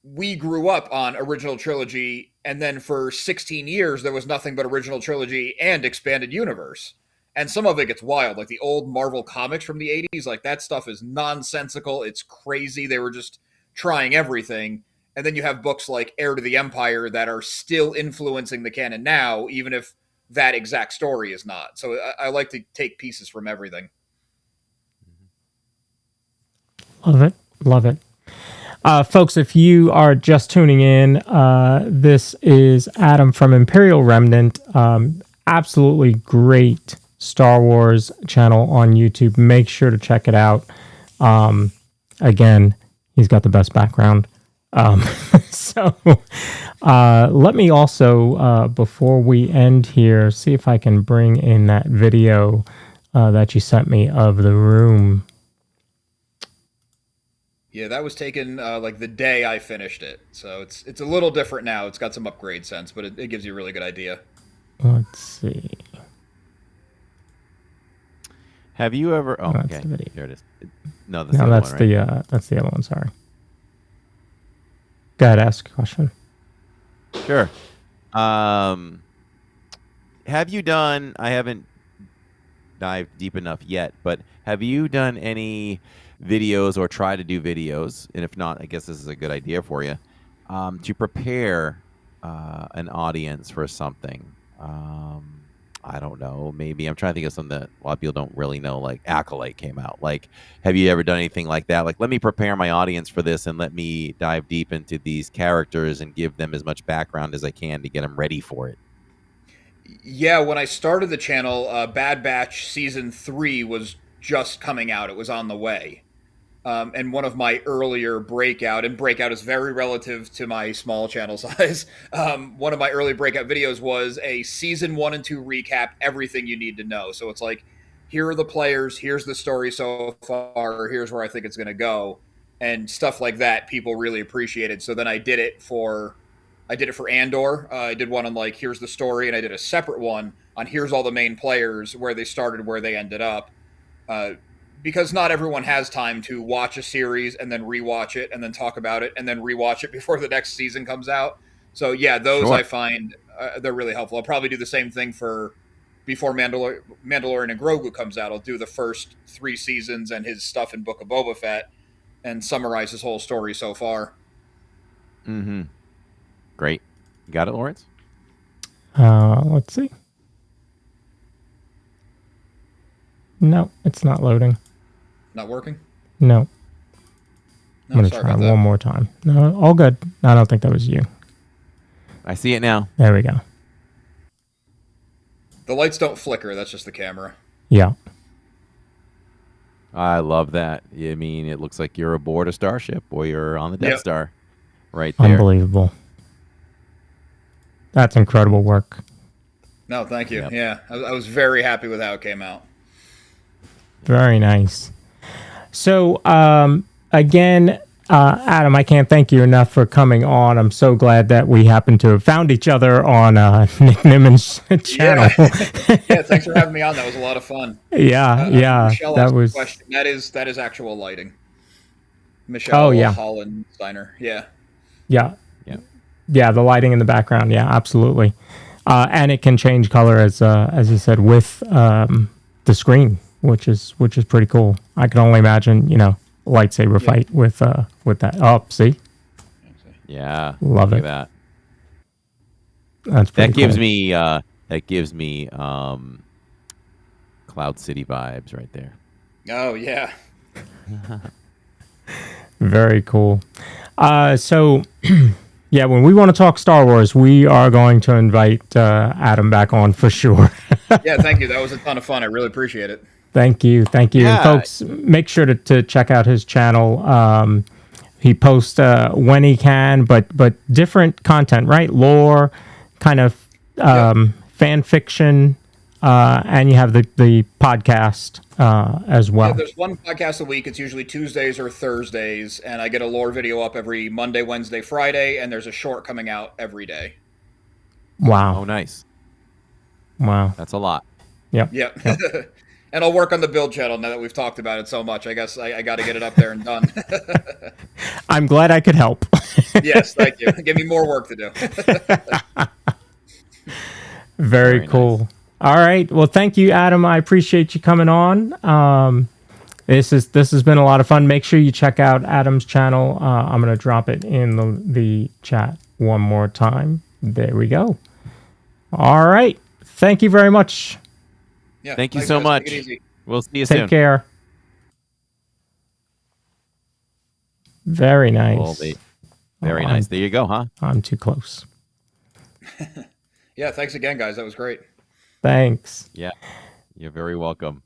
we grew up on original trilogy. And then for 16 years, there was nothing but original trilogy and expanded universe. And some of it gets wild, like the old Marvel comics from the 80s. Like that stuff is nonsensical. It's crazy. They were just trying everything. And then you have books like Heir to the Empire that are still influencing the canon now, even if that exact story is not. So I like to take pieces from everything. Love it. Love it. Folks, if you are just tuning in, this is Adam from Imperial Remnant. Absolutely great Star Wars channel on YouTube. Make sure to check it out. Again, he's got the best background. So let me also, before we end here, see if I can bring in that video that you sent me of the room. Yeah, that was taken like the day I finished it. So it's a little different now. It's got some upgrade sense, but it gives you a really good idea. Let's see. Have you ever? Oh, That's okay. the video. There it is. No, that's No, the other that's one, right? that's the other one. Sorry. Go ahead, ask a question. Sure. Have you done? I haven't dived deep enough yet, but have you done any videos or try to do videos? And if not, I guess this is a good idea for you to prepare an audience for something. I don't know. Maybe I'm trying to think of something that a lot of people don't really know. Like Acolyte came out. Like, have you ever done anything like that? Like, let me prepare my audience for this and let me dive deep into these characters and give them as much background as I can to get them ready for it. Yeah, when I started the channel, Bad Batch Season 3 was just coming out. It was on the way. And one of my earlier breakout, and breakout is very relative to my small channel size. One of my early breakout videos was a season 1 and 2 recap, everything you need to know. So it's like, here are the players, here's the story so far, here's where I think it's going to go, and stuff like that. People really appreciated. So then I did it for Andor. I did one on like, here's the story, and I did a separate one on here's all the main players, where they started, where they ended up. Because not everyone has time to watch a series and then rewatch it and then talk about it and then rewatch it before the next season comes out. So yeah, those Sure. I find they're really helpful. I'll probably do the same thing for before Mandalorian and Grogu comes out. I'll do the first 3 seasons and his stuff in Book of Boba Fett and summarize his whole story so far. Mm-hmm. Great. You got it, Lawrence? Let's see. No, it's not loading. Not working? No. I'm No, going to sorry try about that. one more time. No, all good. I don't think that was you. I see it now. There we go. The lights don't flicker. That's just the camera. Yeah. I love that. I mean, it looks like you're aboard a starship or you're on the Death Yep. Star right there. Unbelievable. That's incredible work. No, thank you. Yep. Yeah, I was very happy with how it came out. Very nice. So, again, Adam, I can't thank you enough for coming on. I'm so glad that we happened to have found each other on Nick Nimon's channel. Yeah, thanks for having me on. That was a lot of fun. Yeah. Michelle That asked was. a question. That is actual lighting. Michelle Oh, yeah. Hollensteiner. Yeah. Yeah. Yeah. Yeah, the lighting in the background. Yeah, absolutely. And it can change color as you said with the screen, which is pretty cool. I can only imagine, lightsaber fight with that. Oh, see, Yeah. Love Look it. at that. That's pretty That gives cool. me Cloud City vibes right there. Oh yeah. Very cool. So, yeah, when we want to talk Star Wars, we are going to invite Adam back on for sure. Yeah, thank you. That was a ton of fun. I really appreciate it. Thank you. Yeah. And folks, make sure to check out his channel. He posts when he can, but different content, right? Lore, kind of fan fiction, and you have the podcast as well. Yeah, there's one podcast a week. It's usually Tuesdays or Thursdays, and I get a lore video up every Monday, Wednesday, Friday, and there's a short coming out every day. Oh, Wow. nice. Wow. That's a lot. Yep. Yep. And I'll work on the build channel now that we've talked about it so much. I guess I got to get it up there and done. I'm glad I could help. Yes, thank you. Give me more work to do. Very cool. nice. All right. Well, thank you, Adam. I appreciate you coming on. This has been a lot of fun. Make sure you check out Adam's channel. I'm going to drop it in the chat one more time. There we go. All right. Thank you very much. Yeah, Thank you thanks, so guys. much. Take it easy. We'll see you Take soon. care. Very nice. Well, very nice. There you go, huh? I'm too close. Yeah, thanks again, guys. That was great. Thanks. Yeah. You're very welcome.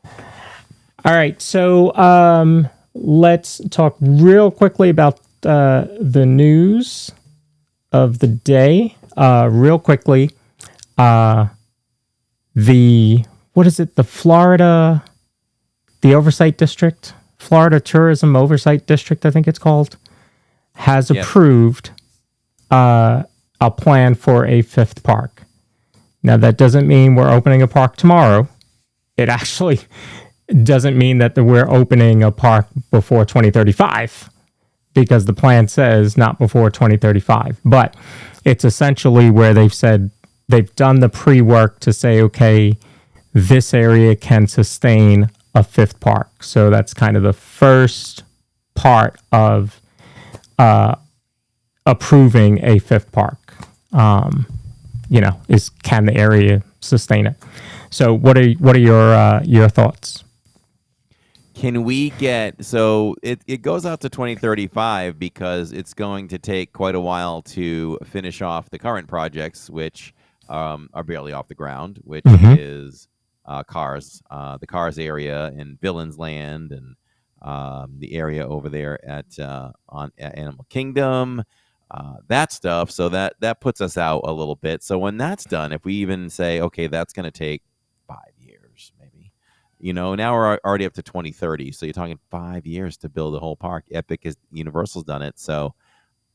All right, so let's talk real quickly about the news of the day. Real quickly, the Oversight District, Florida Tourism Oversight District, I think it's called, has Yes. approved a plan for a 5th park. Now, that doesn't mean we're opening a park tomorrow. It actually doesn't mean that we're opening a park before 2035, because the plan says not before 2035. But it's essentially where they've said they've done the pre-work to say, okay, this area can sustain a 5th park. So that's kind of the first part of approving a 5th park. Is can the area sustain it? So what are your thoughts? Can we get so it goes out to 2035 because it's going to take quite a while to finish off the current projects, which are barely off the ground, which is Cars, the Cars area in Villains Land and the area over there at Animal Kingdom, that stuff. So that puts us out a little bit. So when that's done, if we even say, okay, that's going to take 5 years, maybe, now we're already up to 2030. So you're talking 5 years to build a whole park. Epic is Universal's done it. So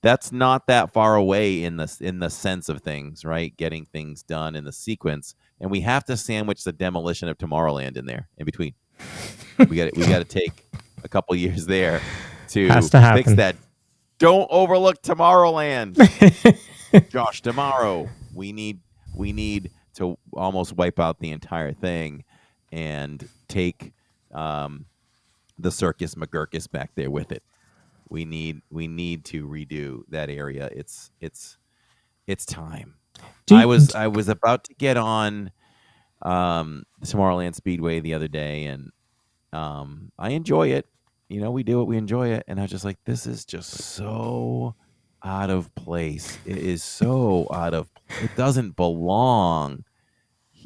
that's not that far away in the sense of things, right? Getting things done in the sequence, and we have to sandwich the demolition of Tomorrowland in there in between. We got to take a couple years there to Has to happen. fix that. Don't overlook Tomorrowland, Josh. Tomorrow we need to almost wipe out the entire thing and take the Circus McGurkus back there with it. We need to redo that area. It's time. I was about to get on Tomorrowland Speedway the other day, and I enjoy it. We do it. We enjoy it, and I was just like, this is just so out of place. It is so out of. It doesn't belong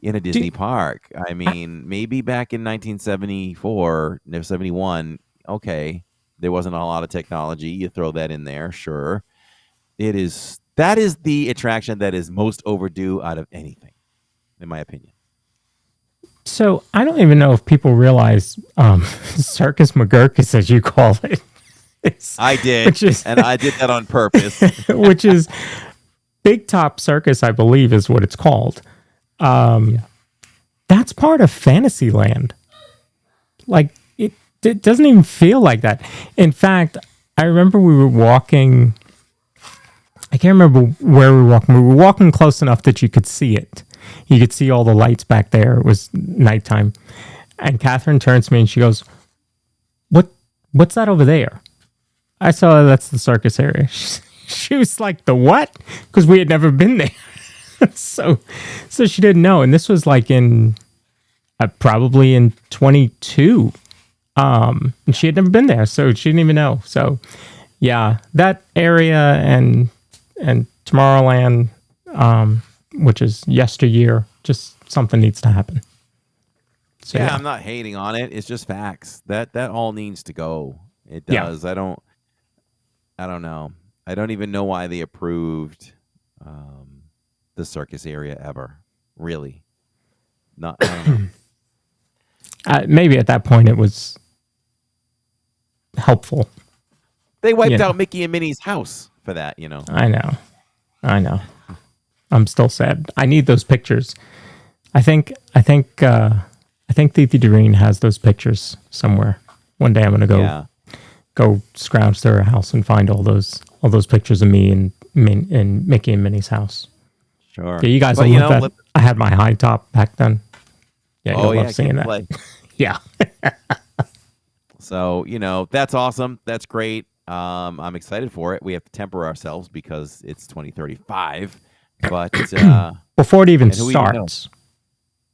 in a Disney park. I mean, maybe back in 1974, 71. Okay. There wasn't a lot of technology. You throw that in there, sure. That is the attraction that is most overdue out of anything, in my opinion. So I don't even know if people realize Circus McGurkus, as you call it. I did, and I did that on purpose. Which is Big Top Circus, I believe, is what it's called. That's part of Fantasyland. Like, it doesn't even feel like that. In fact, I remember we were walking. I can't remember where we were walking. We were walking close enough that you could see it. You could see all the lights back there. It was nighttime. And Catherine turns to me and she goes, What's that over there? I saw that's the circus area. She was like, the what? Because we had never been there. So she didn't know. And this was like in probably in 22. And she had never been there, so she didn't even know. So, yeah, that area and Tomorrowland, which is yesteryear, just something needs to happen. So, yeah, I'm not hating on it. It's just facts. That all needs to go. It does. Yeah. I don't know. I don't even know why they approved the circus area ever. Really, not. I don't know. Maybe at that point it was helpful. They wiped out Mickey and Minnie's house for that, I know. I'm still sad. I need those pictures. I think Titi Doreen has those pictures somewhere. One day I'm gonna go scrounge through her house and find all those pictures of me and Mickey and Minnie's house. Sure. Yeah, you guys will love that. I had my high top back then. Yeah, you'll love seeing that. Yeah. So, that's awesome. That's great. I'm excited for it. We have to temper ourselves because it's 2035. But before it even starts.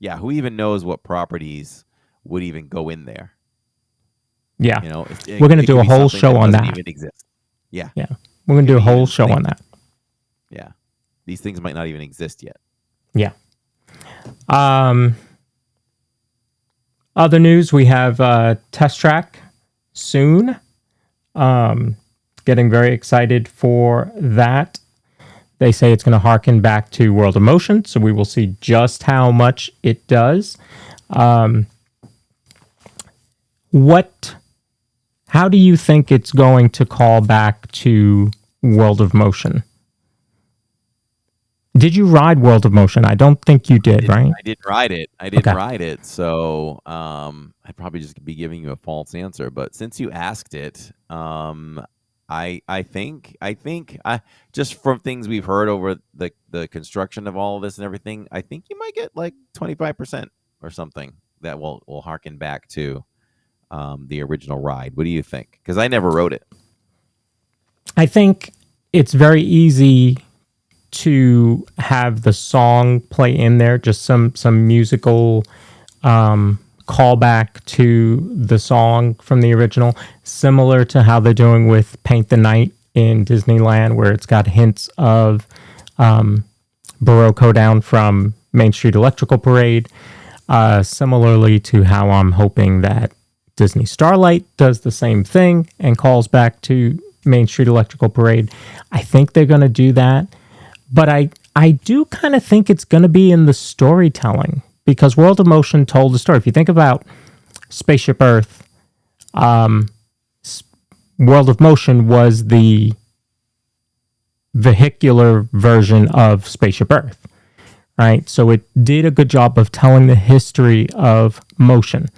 Yeah, who even knows what properties would even go in there? Yeah. We're going to do a whole show on that. Even exist. Yeah. Yeah. We're going to do a whole show on that. Yeah. These things might not even exist yet. Yeah. Other news, we have Test Track soon. Getting very excited for that. They say it's going to harken back to World of Motion, so we will see just how much it does. How do you think it's going to call back to World of Motion? Did you ride World of Motion? I don't think you did, right? I didn't ride it. Ride it. So I'd probably just be giving you a false answer. But since you asked it, I think just from things we've heard over the construction of all of this and everything, I think you might get like 25% or something that will harken back to the original ride. What do you think? Because I never rode it. I think it's very easy to have the song play in there, just some musical callback to the song from the original, similar to how they're doing with Paint the Night in Disneyland, where it's got hints of Baroque down from Main Street Electrical Parade, similarly to how I'm hoping that Disney Starlight does the same thing and calls back to Main Street Electrical Parade. I think they're going to do that. But I do kind of think it's going to be in the storytelling, because World of Motion told the story. If you think about Spaceship Earth, World of Motion was the vehicular version of Spaceship Earth, right? So it did a good job of telling the history of motion.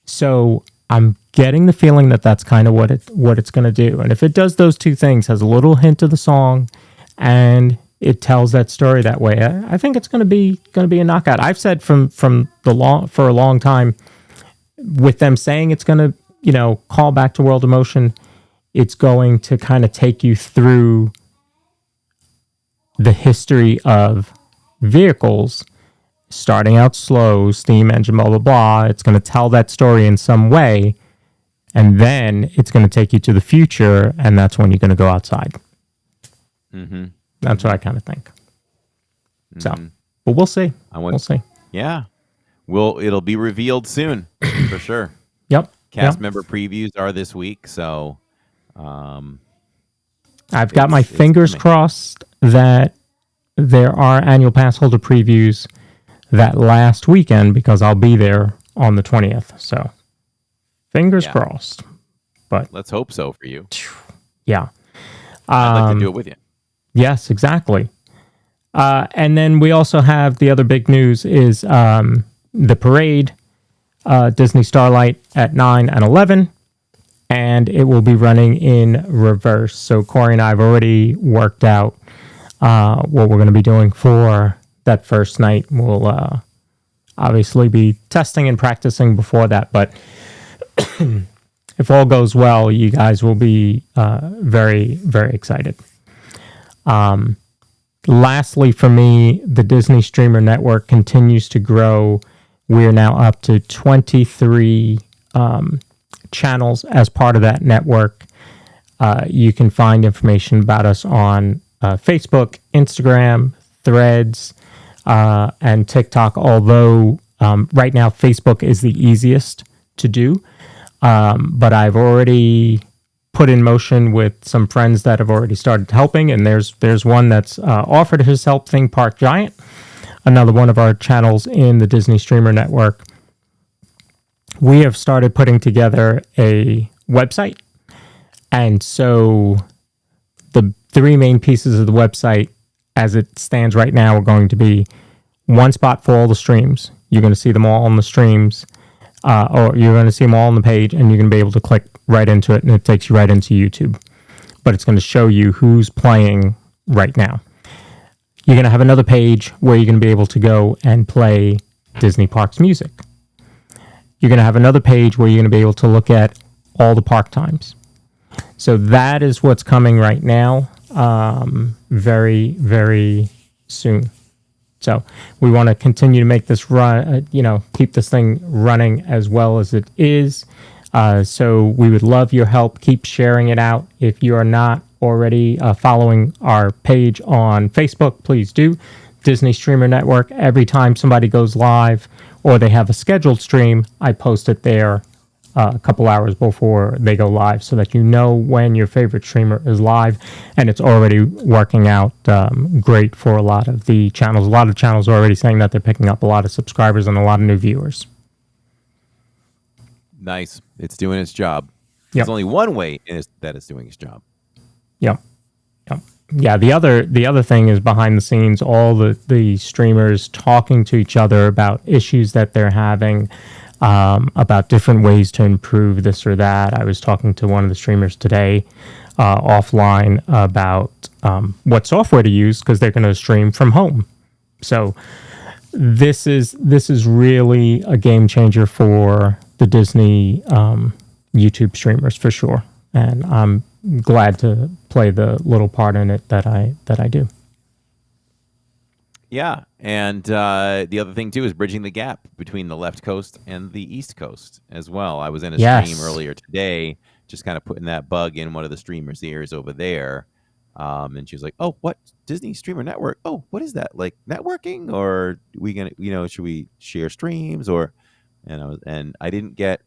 So I'm getting the feeling that that's kind of what it's going to do. And if it does those two things, has a little hint of the song, and it tells that story that way, I think it's going to be a knockout. I've said for a long time, with them saying it's going to, call back to World of Motion, it's going to kind of take you through the history of vehicles, starting out slow, steam engine, blah, blah, blah. It's going to tell that story in some way, and then it's going to take you to the future, and that's when you're going to go outside. Mm-hmm. That's what I kind of think. Mm-hmm. So, but we'll see. We'll see. Yeah. It'll be revealed soon, for sure. Yep. Cast member previews are this week, so I've got my fingers crossed that there are annual pass holder previews that last weekend, because I'll be there on the 20th. So fingers crossed. But let's hope so for you. Yeah. I'd like to do it with you. Yes, exactly. And then we also have the other big news is the parade, Disney Starlight at 9 and 11, and it will be running in reverse. So Corey and I have already worked out what we're going to be doing for that first night. We'll obviously be testing and practicing before that, but if all goes well, you guys will be very, very excited. Lastly, for me, the Disney Streamer Network continues to grow. We're now up to 23 channels as part of that network. You can find information about us on Facebook, Instagram, Threads, and TikTok, although right now Facebook is the easiest to do. But I've already put in motion with some friends that have already started helping, and there's one that's offered his help, Thing Park Giant, another one of our channels in the Disney Streamer Network. We have started putting together a website, and so the three main pieces of the website as it stands right now are going to be one spot for all the streams. You're going to see them all on the streams, or you're going to see them all on the page, and you're going to be able to click right into it, and it takes you right into YouTube. But it's going to show you who's playing right now. You're going to have another page where you're going to be able to go and play Disney Parks music. You're going to have another page where you're going to be able to look at all the park times. So that is what's coming right now, very, very soon. So we want to continue to make this run, keep this thing running as well as it is. So we would love your help. Keep sharing it out. If you are not already following our page on Facebook, please do. Disney Streamer Network. Every time somebody goes live or they have a scheduled stream, I post it there a couple hours before they go live, so that you know when your favorite streamer is live. And it's already working out great for a lot of the channels. A lot of channels are already saying that they're picking up a lot of subscribers and a lot of new viewers. Nice. It's doing its job. Yep. There's only one way that it's doing its job. Yep. Yeah, the other thing is behind the scenes, all the streamers talking to each other about issues that they're having, about different ways to improve this or that. I was talking to one of the streamers today offline about what software to use, because they're going to stream from home. So this is really a game changer for the Disney YouTube streamers for sure, and I'm glad to play the little part in it that I do. Yeah, and the other thing too is bridging the gap between the left coast and the east coast as well. I was in a stream earlier today, just kind of putting that bug in one of the streamers' ears over there, and she was like, "Oh, what Disney Streamer Network? Oh, what is that? Like networking, or we gonna, should we share streams or?" And I didn't get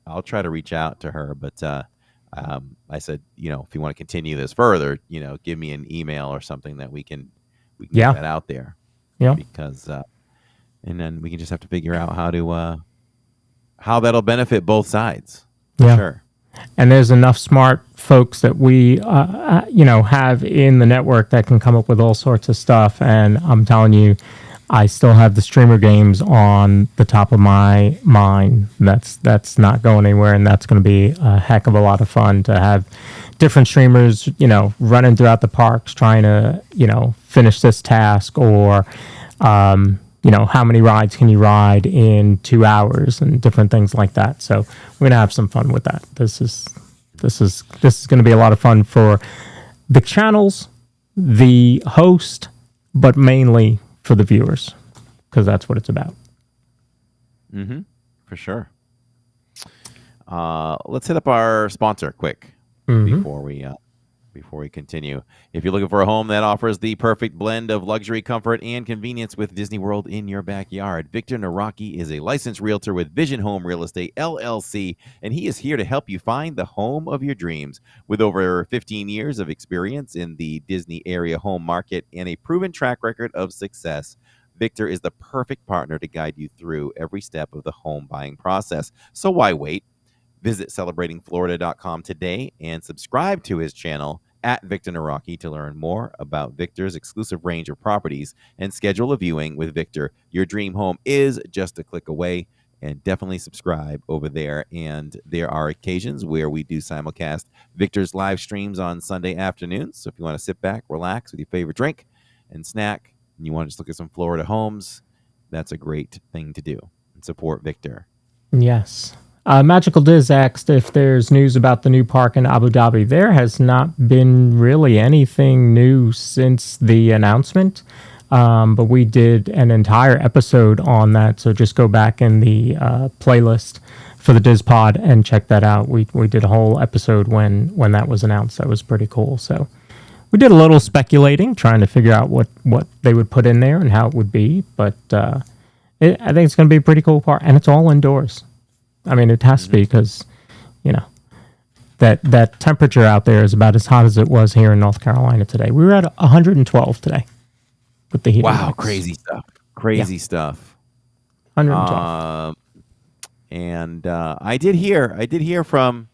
I'll try to reach out to her. But I said, if you want to continue this further, give me an email or something that we can Yeah. get that out there, Yeah. because and then we can just have to figure out how that'll benefit both sides. For Yeah. sure. And there's enough smart folks that we, have in the network that can come up with all sorts of stuff. And I'm telling you, I still have the streamer games on the top of my mind. That's not going anywhere, and that's going to be a heck of a lot of fun to have different streamers, running throughout the parks trying to, finish this task, or how many rides can you ride in 2 hours, and different things like that. So we're gonna have some fun with that. This is going to be a lot of fun for the channels, the host, but mainly for the viewers, because that's what it's about. For sure. Let's hit up our sponsor quick before we continue. If you're looking for a home that offers the perfect blend of luxury, comfort, and convenience with Disney World in your backyard, Victor Naraki is a licensed realtor with Vision Home Real Estate, LLC, and he is here to help you find the home of your dreams. With over 15 years of experience in the Disney area home market and a proven track record of success, Victor is the perfect partner to guide you through every step of the home buying process. So why wait? Visit celebratingflorida.com today and subscribe to his channel at Victor Naraki to learn more about Victor's exclusive range of properties and schedule a viewing with Victor. Your dream home is just a click away, and definitely subscribe over there. And there are occasions where we do simulcast Victor's live streams on Sunday afternoons. So if you want to sit back, relax with your favorite drink and snack, and you want to just look at some Florida homes, that's a great thing to do and support Victor. Yes. Magical Diz asked if there's news about the new park in Abu Dhabi. There has not been really anything new since the announcement, but we did an entire episode on that, so just go back in the playlist for the DIZPod and check that out. We did a whole episode when that was announced. That was pretty cool. So we did a little speculating, trying to figure out what they would put in there and how it would be, but I think it's going to be a pretty cool park, and it's all indoors. I mean, it has to be, because, that temperature out there is about as hot as it was here in North Carolina today. We were at 112 today with the heat. Wow, crazy stuff. Crazy stuff. 112. And I did hear from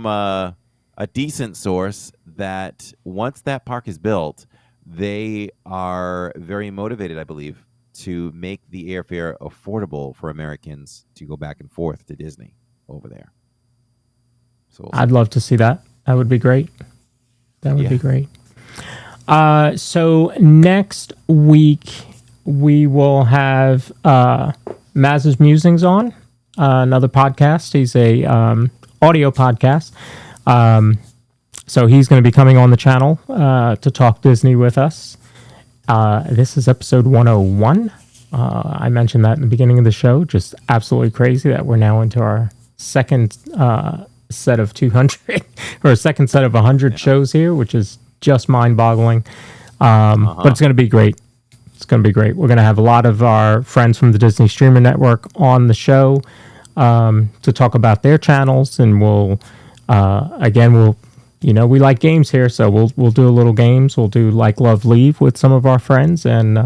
a decent source that once that park is built, they are very motivated, I believe, to make the airfare affordable for Americans to go back and forth to Disney over there. So I'd love to see that. That would be great. That would be great. So next week we will have Maz's Musings on, another podcast. He's a audio podcast. So he's going to be coming on the channel to talk Disney with us. This is episode 101. I mentioned that in the beginning of the show. Just absolutely crazy that we're now into our second set of 200 or a second set of 100 shows here, which is just mind-boggling. But it's going to be great. It's going to be great. We're going to have a lot of our friends from the Disney Streamer Network on the show to talk about their channels, and we'll we like games here, so we'll do a little games. We'll do Like, Love, Leave with some of our friends, and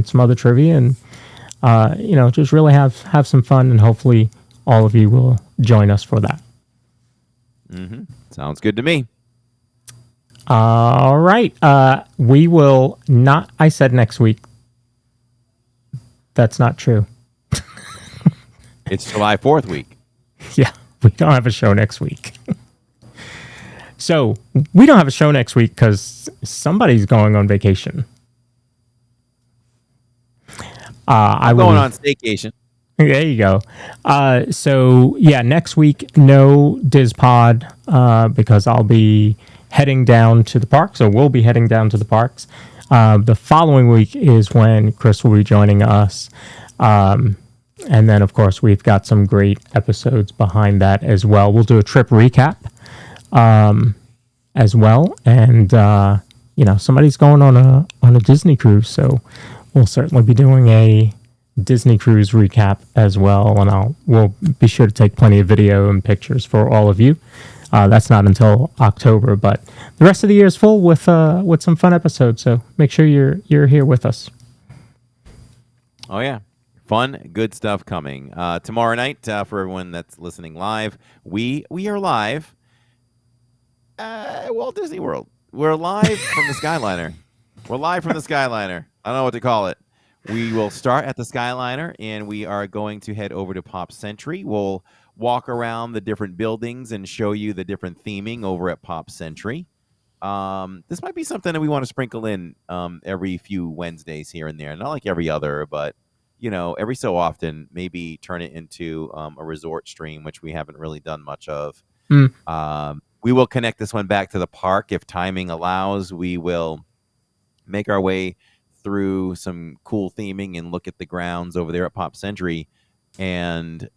some other trivia, and just really have some fun, and hopefully all of you will join us for that. Sounds good to me. All right. We will not. I said next week. That's not true. It's July 4th week. Yeah, we don't have a show next week. So we don't have a show next week because somebody's going on vacation. I'm going on staycation. There you go. So yeah, next week no DIZPod because I'll be heading down to the parks, or we'll be heading down to the parks. The following week is when Chris will be joining us. And then, of course, we've got some great episodes behind that as well. We'll do a trip recap as well. And, somebody's going on a Disney cruise, so we'll certainly be doing a Disney Cruise recap as well, and we'll be sure to take plenty of video and pictures for all of you. That's not until October, but the rest of the year is full with some fun episodes. So make sure you're here with us. Oh yeah, fun, good stuff coming tomorrow night for everyone that's listening live. We are live at Walt Disney World. We're live from the Skyliner. We're live from the Skyliner. I don't know what to call it. We will start at the Skyliner, and we are going to head over to Pop Century. We'll walk around the different buildings and show you the different theming over at Pop Century. This might be something that we want to sprinkle in every few Wednesdays here and there. Not like every other, but, every so often, maybe turn it into a resort stream, which we haven't really done much of. We will connect this one back to the park. If timing allows, we will make our way through some cool theming and look at the grounds over there at Pop Century. And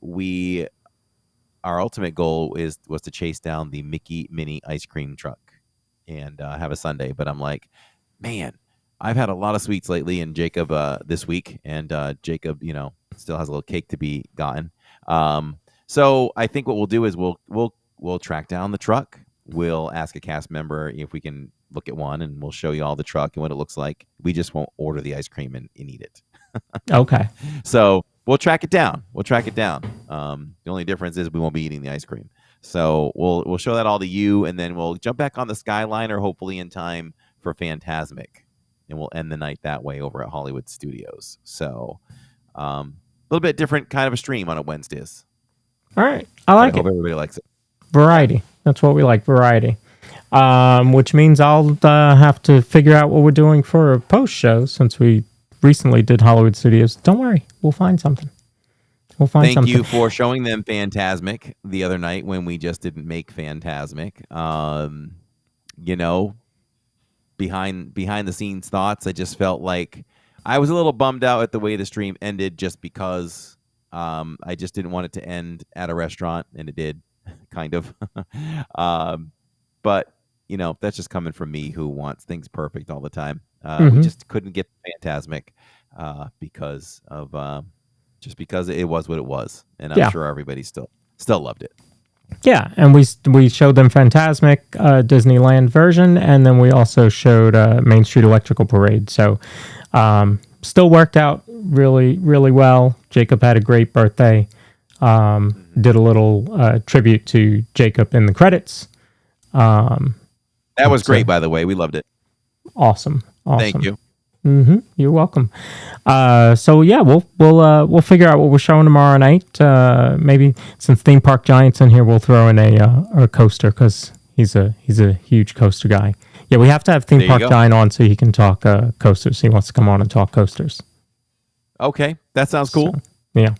our ultimate goal was to chase down the Mickey Mini ice cream truck and have a sundae. But I'm like, man, I've had a lot of sweets lately, and Jacob this week, and Jacob, still has a little cake to be gotten. So I think what we'll do is we'll track down the truck. We'll ask a cast member if we can look at one, and we'll show you all the truck and what it looks like. We just won't order the ice cream and eat it. Okay. So we'll track it down. The only difference is we won't be eating the ice cream. So we'll show that all to you, and then we'll jump back on the Skyliner, hopefully in time for Fantasmic, and we'll end the night that way over at Hollywood Studios. So a little bit different kind of a stream on a Wednesdays. All right. I like I hope it. everybody likes it. Variety. That's what we like, variety. Which means I'll have to figure out what we're doing for a post show since we recently did Hollywood Studios. Don't worry. We'll find something. Thank you for showing them Fantasmic the other night when we just didn't make Fantasmic. Behind the scenes thoughts, I just felt like I was a little bummed out at the way the stream ended, just because I just didn't want it to end at a restaurant, and it did, kind of. But that's just coming from me, who wants things perfect all the time. We just couldn't get Fantasmic because it was what it was, and I'm sure everybody still loved it. Yeah, and we showed them Fantasmic Disneyland version, and then we also showed Main Street Electrical Parade. So still worked out really, really well. Jacob had a great birthday. Did a little tribute to Jacob in the credits. That was great, by the way. We loved it. Awesome. Thank you. You're welcome. So yeah, we'll figure out what we're showing tomorrow night. Maybe since Theme Park Giant's in here, we'll throw in a coaster, because he's a huge coaster guy. Yeah, we have to have Theme Park Giant on so he can talk coasters. He wants to come on and talk coasters. Okay, that sounds cool. So, yeah.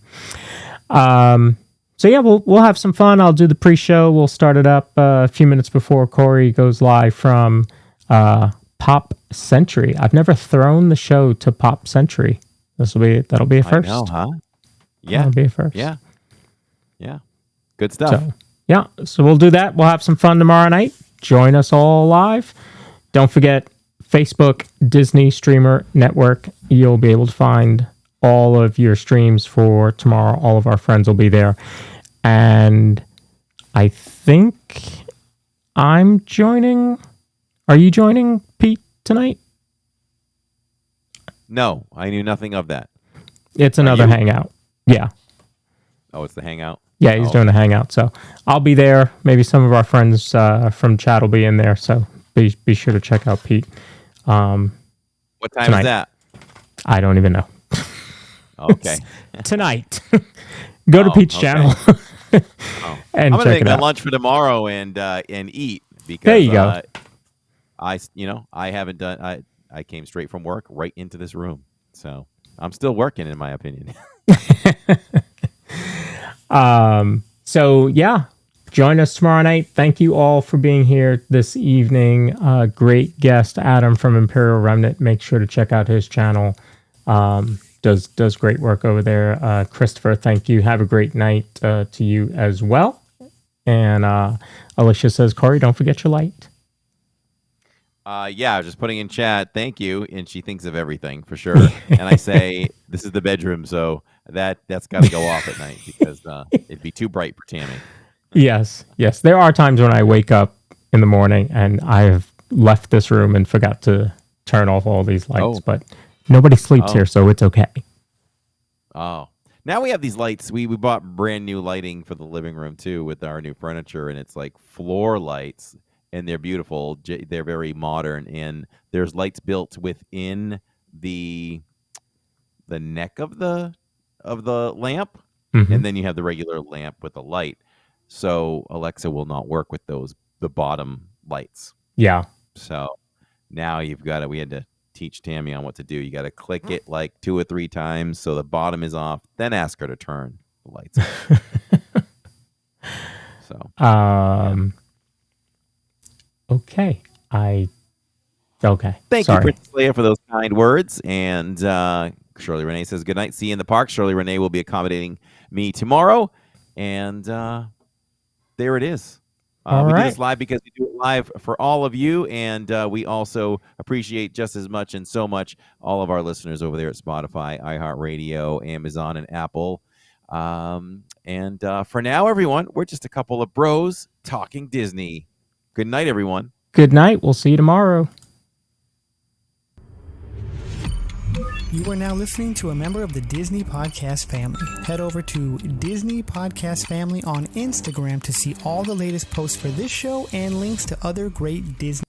So yeah, we'll have some fun. I'll do the pre-show. We'll start it up a few minutes before Corey goes live from Pop Century. I've never thrown the show to Pop Century. That'll be a first. I know, huh? Yeah, that'll be a first. Yeah. Good stuff. So we'll do that. We'll have some fun tomorrow night. Join us all live. Don't forget Facebook Disney Streamer Network. You'll be able to find all of your streams for tomorrow. All of our friends will be there. And I think I'm joining. Are you joining, Pete, tonight? No, I knew nothing of that. It's another hangout. Yeah. Oh, it's the hangout? Yeah, he's doing a hangout. So I'll be there. Maybe some of our friends from chat will be in there. So be sure to check out Pete. What time tonight. is that? I don't even know. Okay. Tonight. Go to Pete's channel. And I'm gonna check make it my out. lunch for tomorrow and eat, because There you go. I haven't done. I came straight from work right into this room, so I'm still working, in my opinion. So yeah, join us tomorrow night. Thank you all for being here this evening. Great guest, Adam from Imperial Remnant. Make sure to check out his channel. Does great work over there. Christopher, thank you. Have a great night to you as well. And Alicia says, Corey, don't forget your light. Yeah, I was just putting in chat, thank you, and she thinks of everything for sure. And I say, this is the bedroom, so that's got to go off at night because it'd be too bright for Tammy. Yes. There are times when I wake up in the morning and I've left this room and forgot to turn off all these lights, but nobody sleeps here, so it's okay. Oh, now we have these lights. We bought brand new lighting for the living room too with our new furniture, and it's like floor lights. And they're beautiful. They're very modern, and there's lights built within the neck of the lamp, and then you have the regular lamp with the light. So Alexa will not work with the bottom lights. Yeah. So now we had to teach Tammy on what to do. You got to click it like 2 or 3 times so the bottom is off, then ask her to turn the lights on. So Okay. Okay. Thank you, Princess Leia, for those kind words. And Shirley Renee says, good night. See you in the park. Shirley Renee will be accommodating me tomorrow. And there it is. We do this live because we do it live for all of you. And we also appreciate just as much and so much all of our listeners over there at Spotify, iHeartRadio, Amazon, and Apple. And for now, everyone, we're just a couple of bros talking Disney. Good night, everyone. Good night. We'll see you tomorrow. You are now listening to a member of the Disney Podcast family. Head over to Disney Podcast Family on Instagram to see all the latest posts for this show and links to other great Disney